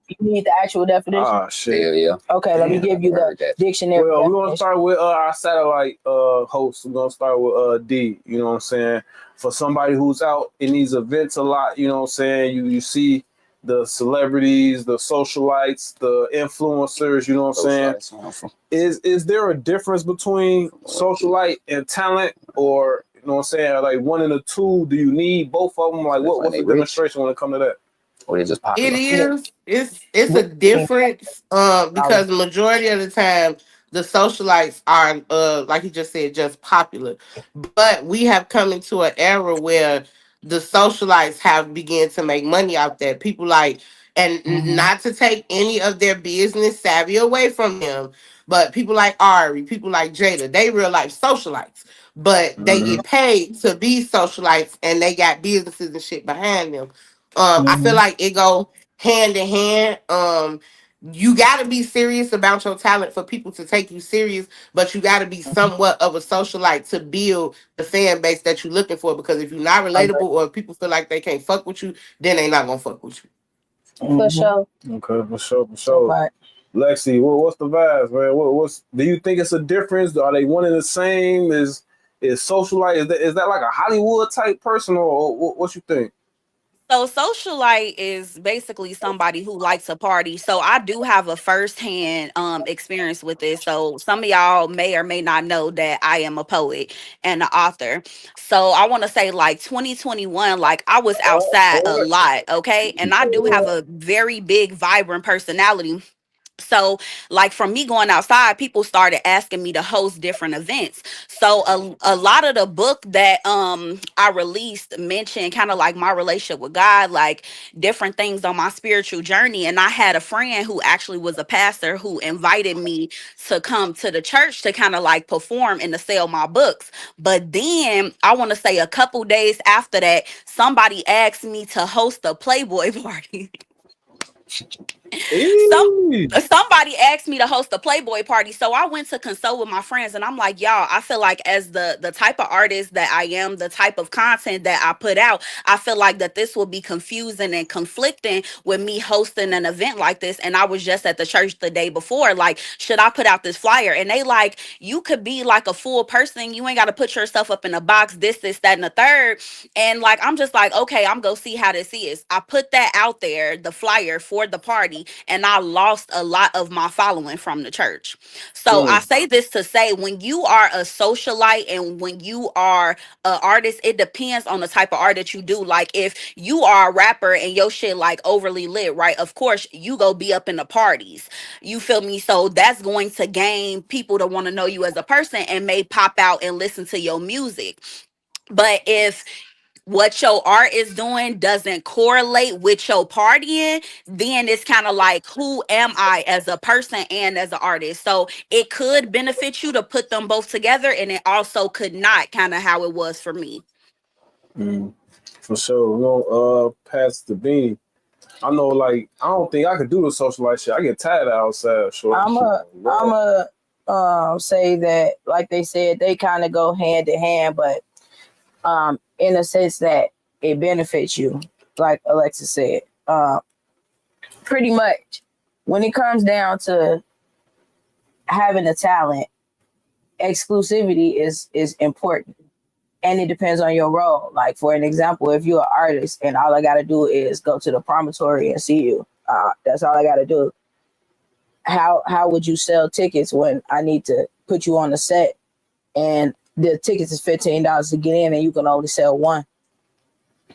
You need the actual definition. Ah, shit. Yeah, yeah. Okay, let me give you heard the that. dictionary. Well, we're gonna definition. start with our satellite host. We're gonna start with D. You know what I'm saying? For somebody who's out in these events a lot, you know what I'm saying? You see the celebrities, the socialites, the influencers, you know what I'm saying? Is there a difference between socialite and talent, or you know what I'm saying? Like one and the two, do you need both of them? Like what's the demonstration when it comes to that? Or they just It popular. is. It's a difference because the majority of the time the socialites are like you just said, just popular. But we have come into an era where the socialites have begun to make money out there. People like, and not to take any of their business savvy away from them, but people like Ari, people like Jada, they real life socialites. But they get paid to be socialites and they got businesses and shit behind them. I feel like it go hand in hand. You got to be serious about your talent for people to take you serious, but you got to be somewhat of a socialite to build the fan base that you're looking for. Because if you're not relatable or if people feel like they can't fuck with you, then they not gonna fuck with you. For sure. Okay, for sure. Right. Lexi, what's the vibes, man? What's do you think it's a difference? Are they one and the same? Is socialite is that like a Hollywood type person, or what you think? So socialite is basically somebody who likes a party. So I do have a firsthand experience with this. So some of y'all may or may not know that I am a poet and an author. So I want to say like 2021, like I was outside a lot, okay? And I do have a very big, vibrant personality. So like from me going outside, people started asking me to host different events. So a lot of the book that I released mentioned kind of like my relationship with God, like different things on my spiritual journey. And I had a friend who actually was a pastor who invited me to come to the church to kind of like perform and to sell my books. But then I want to say a couple days after that, somebody asked me to host a Playboy party. Somebody asked me to host a Playboy party, so I went to consult with my friends, and I'm like, y'all, I feel like as the type of artist that I am, the type of content that I put out, I feel like that this will be confusing and conflicting with me hosting an event like this. And I was just at the church the day before, like, should I put out this flyer? And they like, you could be like a full person, you ain't got to put yourself up in a box, this, that, and the third. And like, I'm just like, okay, I'm gonna see how this is. I put that out there, the flyer for the party, and I lost a lot of my following from the church. So I say this to say, when you are a socialite and when you are an artist, it depends on the type of art that you do. Like if you are a rapper and your shit like overly lit, right? Of course, you go be up in the parties. You feel me? So that's going to gain people to want to know you as a person and may pop out and listen to your music. But if what your art is doing doesn't correlate with your partying, then it's kind of like, who am I as a person and as an artist? So it could benefit you to put them both together, and it also could not, kind of how it was for me. For sure. We're gonna pass the bean. I know, like, I don't think I could do the socialite shit. I get tired of outside. Sure. I'm a say that, like they said, they kind of go hand in hand, but in a sense that it benefits you, like Alexa said. Pretty much, when it comes down to having a talent, exclusivity is important, and it depends on your role. Like for an example, if you're an artist and all I got to do is go to the promontory and see you, that's all I got to do. How would you sell tickets when I need to put you on the set and the tickets is $15 to get in and you can only sell one?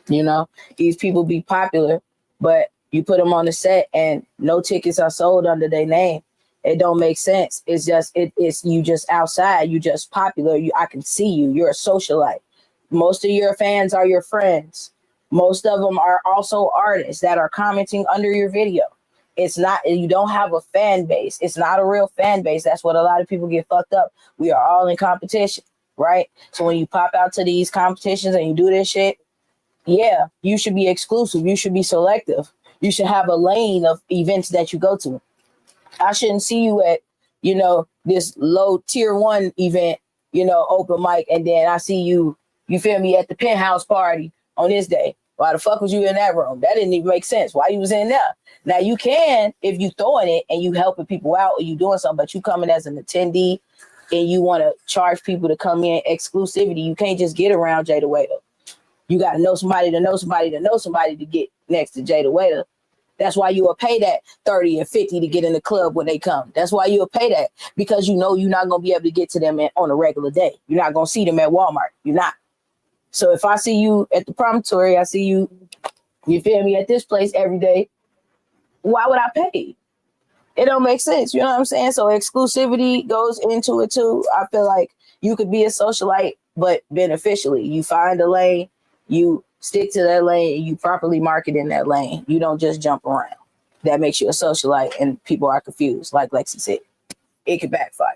You know, these people be popular, but you put them on the set and no tickets are sold under their name. It don't make sense. It's just it's you just outside, you just popular. I can see you. You're a socialite. Most of your fans are your friends. Most of them are also artists that are commenting under your video. It's not, you don't have a fan base. It's not a real fan base. That's what a lot of people get fucked up. We are all in competition, right? So when you pop out to these competitions and you do this shit, yeah, you should be exclusive. You should be selective. You should have a lane of events that you go to. I shouldn't see you at, this low tier 1 event, open mic, and then I see you feel me, at the penthouse party on this day. Why the fuck was you in that room? That didn't even make sense. Why you was in there? Now you can, if you throwing it and you helping people out or you doing something, but you coming as an attendee and you want to charge people to come in exclusivity, you can't just get around Jada Waiter. You got to know somebody to know somebody to know somebody to get next to Jada Waiter. That's why you will pay that 30 and 50 to get in the club when they come. That's why you will pay that, because you know you're not going to be able to get to them on a regular day. You're not going to see them at Walmart. You're not. So if I see you at the promontory, I see you feel me, at this place every day, why would I pay? It don't make sense. You know what I'm saying? So exclusivity goes into it too. I feel like you could be a socialite, but beneficially. You find a lane, you stick to that lane, and you properly market in that lane. You don't just jump around. That makes you a socialite, and people are confused. Like Lexi said, it could backfire.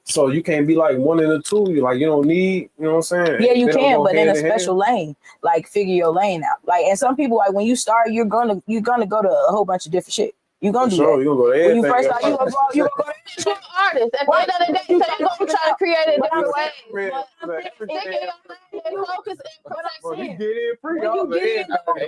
So you can't be like one in the two. You don't need, you know what I'm saying? Yeah, you can, but in a special lane. Like figure your lane out. Like, and some people, like when you start, you're gonna go to a whole bunch of different shit. You're gonna do that. You're gonna go to everything. When you first start, you gonna go to You're an artist. At the end of the day, so they're gonna try to create it different ways.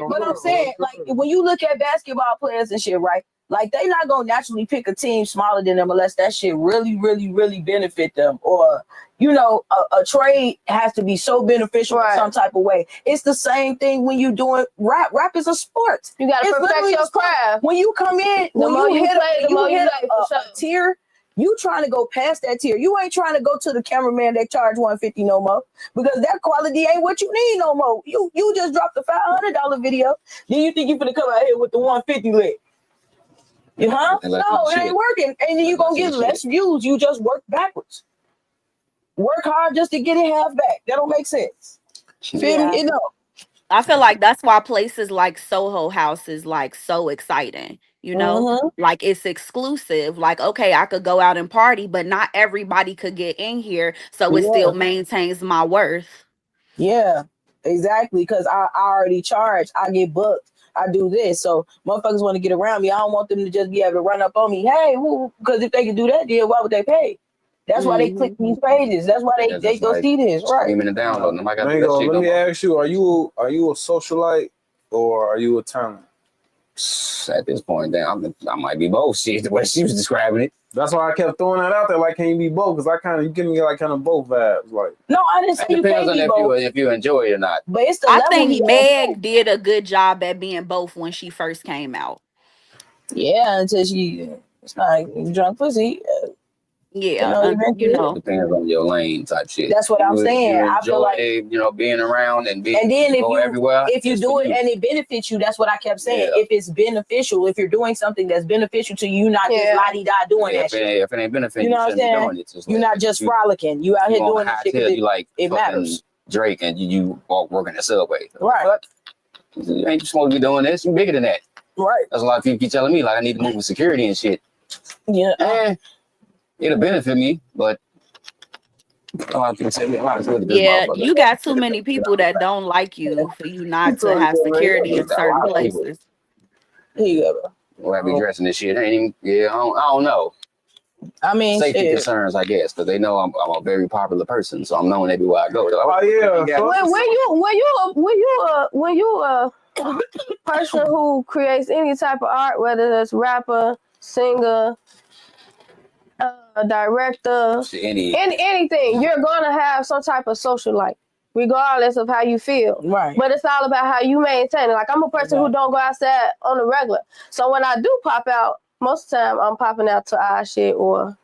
But I'm saying, like, when you look at basketball players and shit, right? Like, they not gonna naturally pick a team smaller than them unless that shit really, really, really benefit them. Or, a trade has to be so beneficial in some type of way. It's the same thing when you doing rap. Rap is a sport. You gotta perfect your craft. When you come in, when you hit a tier, you trying to go past that tier. You ain't trying to go to the cameraman that charge $150 no more, because that quality ain't what you need no more. You just dropped a $500 video. Then you think you finna come out here with the $150 lit? No, it ain't working. And then you gonna get less views. You just work backwards. Work hard just to get it half back. That don't make sense. Feel me? I feel like that's why places like Soho House is like so exciting. Like it's exclusive. Like, okay, I could go out and party, but not everybody could get in here. So it still maintains my worth. Yeah, exactly. Because I already charge. I get booked. I do this. So motherfuckers want to get around me. I don't want them to just be able to run up on me. Hey, because if they can do that, then why would they pay? That's why they click these pages. That's why they go see this. Right. Streaming and downloading them. Let me ask you, are you a socialite or are you a talent? At this point, I might be both. Shit, the way she was describing it. That's why I kept throwing that out there. Like, can you be both? Because you give me like kind of both vibes. Like, no, I didn't say you can't be both. If you enjoy it or not. But it's I think Meg did a good job at being both when she first came out. Yeah, until it's not drunk pussy. Yeah, it depends on your lane type shit. That's what I'm saying. I feel like being around and then if you do it and it benefits you, that's what I kept saying. Yeah. If it's beneficial, if you're doing something that's beneficial to you, not just la-di-da doing that shit. If it ain't beneficial, you know what I'm saying? You're not just frolicking. You out here doing that shit. You like it matters. Drake and you walk working the subway. Right. You ain't supposed to be doing this. You're bigger than that. Right. That's a lot of people keep telling me like I need to move with security and shit. Yeah. It'll benefit me, but a lot of people say you got too many people that don't like you for you not to have security in certain places. Here you go, bro. We'll have me dressing this shit. I don't know. I mean, safety concerns, I guess, because they know I'm a very popular person, so I'm known everywhere I go. When you a person who creates any type of art, whether that's rapper, singer, director, anything, you're gonna have some type of socialite, regardless of how you feel. Right. But it's all about how you maintain it. Like, I'm a person who don't go outside on the regular. So when I do pop out, most of the time I'm popping out to our shit or,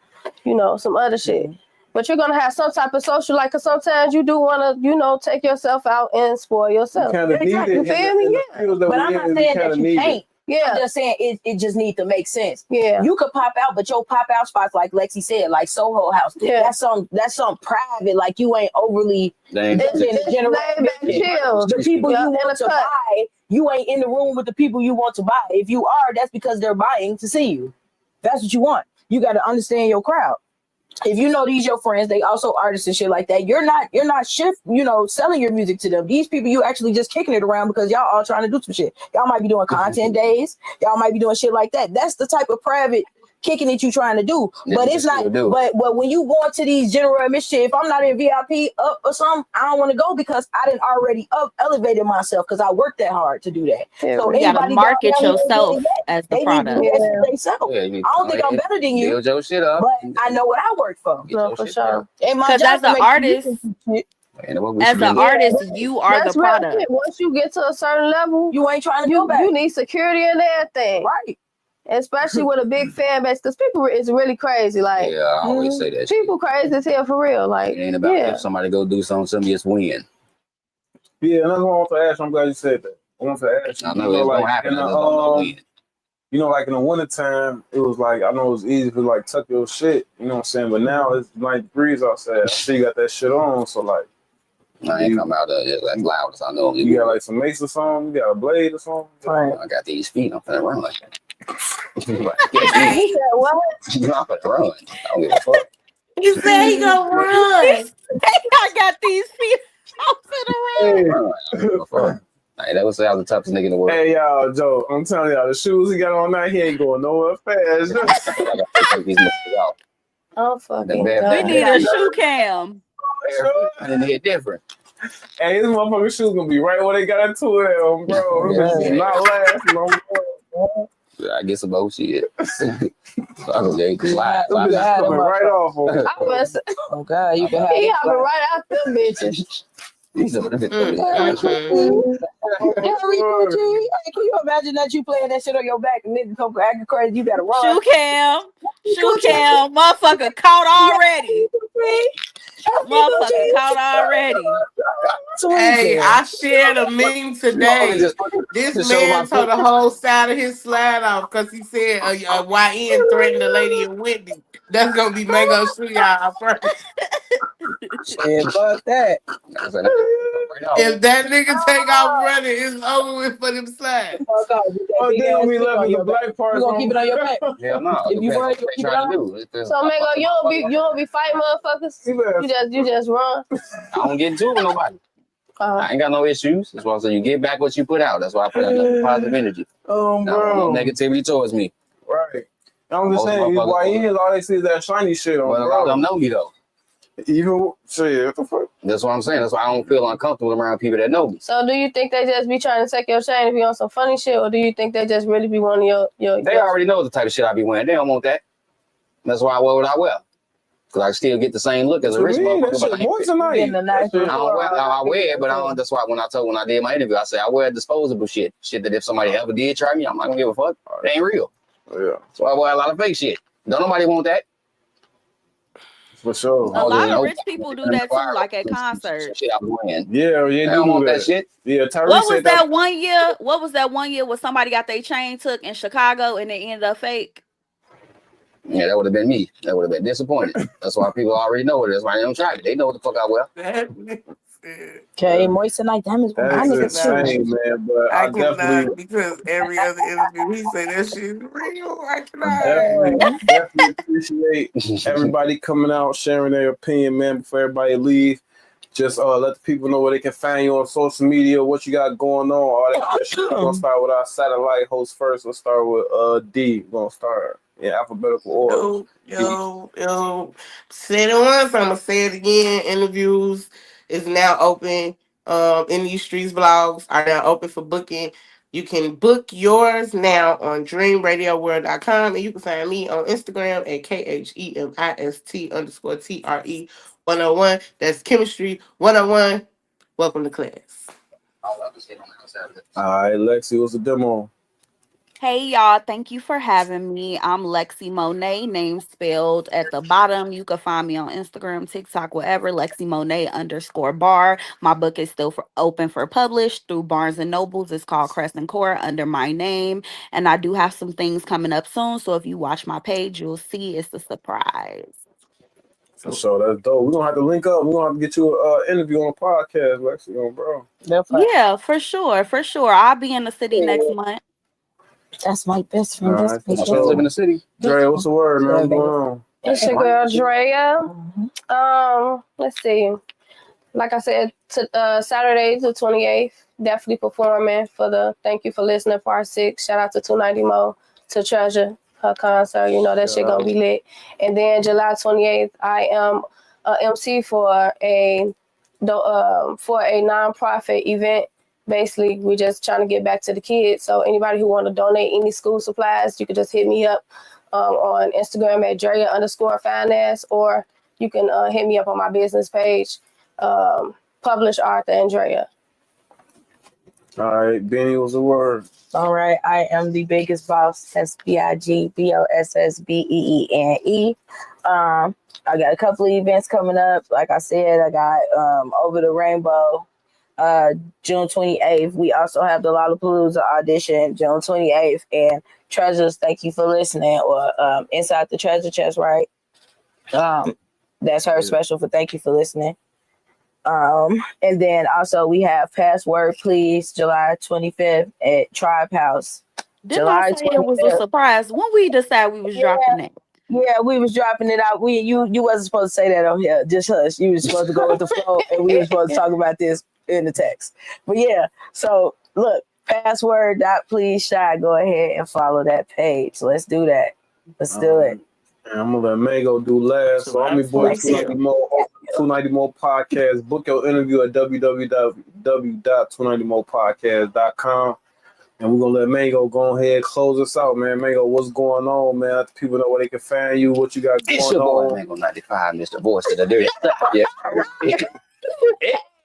some other shit. But you're gonna have some type of socialite, because sometimes you do wanna, take yourself out and spoil yourself. You feel me? Yeah. But I'm not saying that you can't. Yeah. I'm just saying it just needs to make sense. Yeah. You could pop out, but your pop out spots, like Lexi said, like Soho House. Yeah. That's some private, like you ain't overly chill. The people you want to buy you ain't in the room with the people you want to buy. If you are, that's because they're buying to see you. That's what you want. You got to understand your crowd. If you know these your friends, they also artists and shit like that. You're not selling your music to them. These people, you actually just kicking it around because y'all all trying to do some shit. Y'all might be doing content days. Y'all might be doing shit like that. That's the type of private kicking it you trying to do. But it's not. But when you go into these general admission, if I'm not in VIP up or something, I don't want to go because I didn't already elevated myself because I worked that hard to do that. Yeah, so you gotta market yourself as the product. I don't think I'm better than you. Build your shit up. But I know what I work for. No, for sure. Because as an artist, you are the product. Once you get to a certain level, you ain't trying to go back. You need security and everything. Right. Especially with a big fan base, because people is really crazy. Like, yeah, I always say that. People crazy as hell for real. Like, it ain't about if somebody go do something, just win. Yeah, another one I want to ask. I'm glad you said that. I want to ask. I know it's gonna happen. You know, like in the wintertime, it was like, I know it was easy to like tuck your shit, you know what I'm saying? But now it's 90 degrees outside. I see you got that shit on, so like. I ain't come out as loud as I know. You got like some mace or something? You got a blade or something? Right. I got these feet. I'm finna run like that. He said, what? I'm finna run. I don't give a fuck. He said he gonna run. I got these feet. I'm finna run. Hey, that was say I was the toughest nigga in the world. Hey, y'all, Joe, I'm telling y'all, the shoes he got on now, he ain't going nowhere fast. Oh, fucking we need a shoe cam. And hit different. Hey, this motherfucking shoes gonna be right where they got into it, bro. Not last long. I get some old shit. So I go get slide right off. Oh God, you can have he hopping right out them bitches. Can you imagine that you playing that shit on your back and niggas come acting crazy? You gotta run. Shoe cam, motherfucker caught already. Motherfucker caught already. Hey, I shared a meme today. This man told the whole side of his slide off because he said YN threatened the lady in Whitney. That's gonna be Mango shoe y'all first. Yeah, fuck that. If that nigga take off running, it's over with for them slides. Oh, then we left with the black part. You gonna keep it on your back? Hell no. If you run, you keep it on. So Mango, you don't be fighting motherfuckers. You just run. I don't get into it with nobody. I ain't got no issues. That's why I say you get back what you put out. That's why I put out positive energy. Oh, bro. No negativity towards me. Right. I'm just saying, why all they see is that shiny shit on. Well, a lot of them know me though. Even shit, what the fuck? That's what I'm saying. That's why I don't feel uncomfortable around people that know me. So do you think they just be trying to take your chain and be on some funny shit, or do you think they just really be wanting your They already know the type of shit I be wearing. They don't want that. That's why I wear what I wear. Because I still get the same look as a rich motherfucker. I wear it, but that's why when I did my interview, I said I wear disposable shit. Shit that if somebody ever did try me, I'm not gonna give a fuck. It ain't real. Yeah. So I wear a lot of fake shit. Don't nobody want that. For sure. A lot of rich people do that too, like at concerts. Yeah, they don't want that shit. Yeah, What was that 1 year? What was that 1 year where somebody got their chain took in Chicago and it ended up fake? Yeah, that would have been me. That would have been disappointed. That's why people already know it. That's why they don't try it. They know what the fuck I wear. Okay, Moissanite, damn it. Man, but I cannot, because every other interview he say that shit is real. I cannot. Definitely appreciate everybody coming out, sharing their opinion, man, before everybody leave. Just let the people know where they can find you on social media, what you got going on, all that shit. We're gonna start with our satellite host first. Let's start with D. We're gonna start in alphabetical order. Yo. Said it once, I'm gonna say it again. Interviews is now open. In these streets blogs are now open for booking. You can book yours now on dreamradioworld.com, and you can find me on Instagram at KHEMIST_TRE101. That's chemistry 101. Welcome to class. All right, Lexi, what's the demo? Hey y'all, thank you for having me. I'm Lexi Monet, name spelled at the bottom. You can find me on Instagram, TikTok, whatever, Lexi Monet _bar. My book is still open for publish through Barnes and Nobles. It's called Crescent Core under my name. And I do have some things coming up soon. So if you watch my page, you'll see it's a surprise. For sure, that's dope. We're gonna have to link up. We're gonna have to get you an interview on the podcast, Lexi, bro. Yeah, for sure, for sure. I'll be in the city next month. That's my best friend. All That's right, my for My friends live in sure. the city. Dre, what's the word, man? What's going on? It's your girl Drea. Mhm. Let's see. Like I said, Saturday the 28th, definitely performing for the Thank You for Listening Part 6. Shout out to 290 Mo, to Treasure, her concert. You know, that shit gonna be lit. And then July 28th, I am a MC for a nonprofit event. Basically, we're just trying to get back to the kids. So anybody who want to donate any school supplies, you can just hit me up on Instagram at Drea_finance, or you can hit me up on my business page, Publish Arthur Andrea. All right, Benny, what's the word? All right, I am the biggest boss. That's BIGBOSSBEENE. I got a couple of events coming up. Like I said, I got Over the Rainbow, June 28th. We also have the Lollapalooza audition June 28th. And Treasures, thank you for listening. Or Inside the Treasure Chest, right? That's her special for thank you for listening. And then also we have Password Please, July 25th at Tribe House. Didn't I say it was a surprise? When we decided we was dropping that? Yeah, we was dropping it out. You wasn't supposed to say that on here. Just hush. You was supposed to go with the flow, and we were supposed to talk about this in the text. But yeah, so look, password.please shy. Go ahead and follow that page. Let's do that. Let's do it. And I'm gonna let Mango do last. So I'm your boy 290 More Podcast. Book your interview at www.290morepodcast.com. And we're gonna let Mango go ahead close us out, man. Mango, what's going on, man? Let the people know where they can find you, what you got going It's your boy, on. Mango 95, Mr. Voice of the Dirty. Yeah.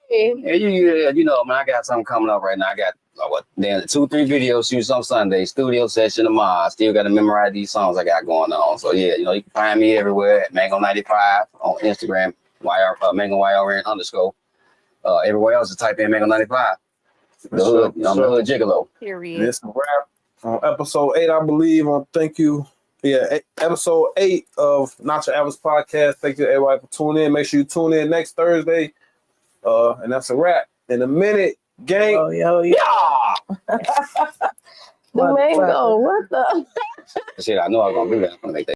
You know, man, I got something coming up right now. I got then 2-3 videos shoots on Sunday, studio session tomorrow. I still got to memorize these songs I got going on. So yeah, you know, you can find me everywhere at Mango 95 on Instagram, Mango YRN_. Everywhere else, just type in Mango 95. The hood, I'm the hood gigolo. Period. And it's a wrap on episode 8, I believe. On thank you. Yeah, episode 8 of Not Your Average Podcast. Thank you everybody for tuning in. Make sure you tune in next Thursday. And that's a wrap. In a minute, gang. Yo. The Mango, what the? Shit, I know I was gonna do that. I'm gonna make that.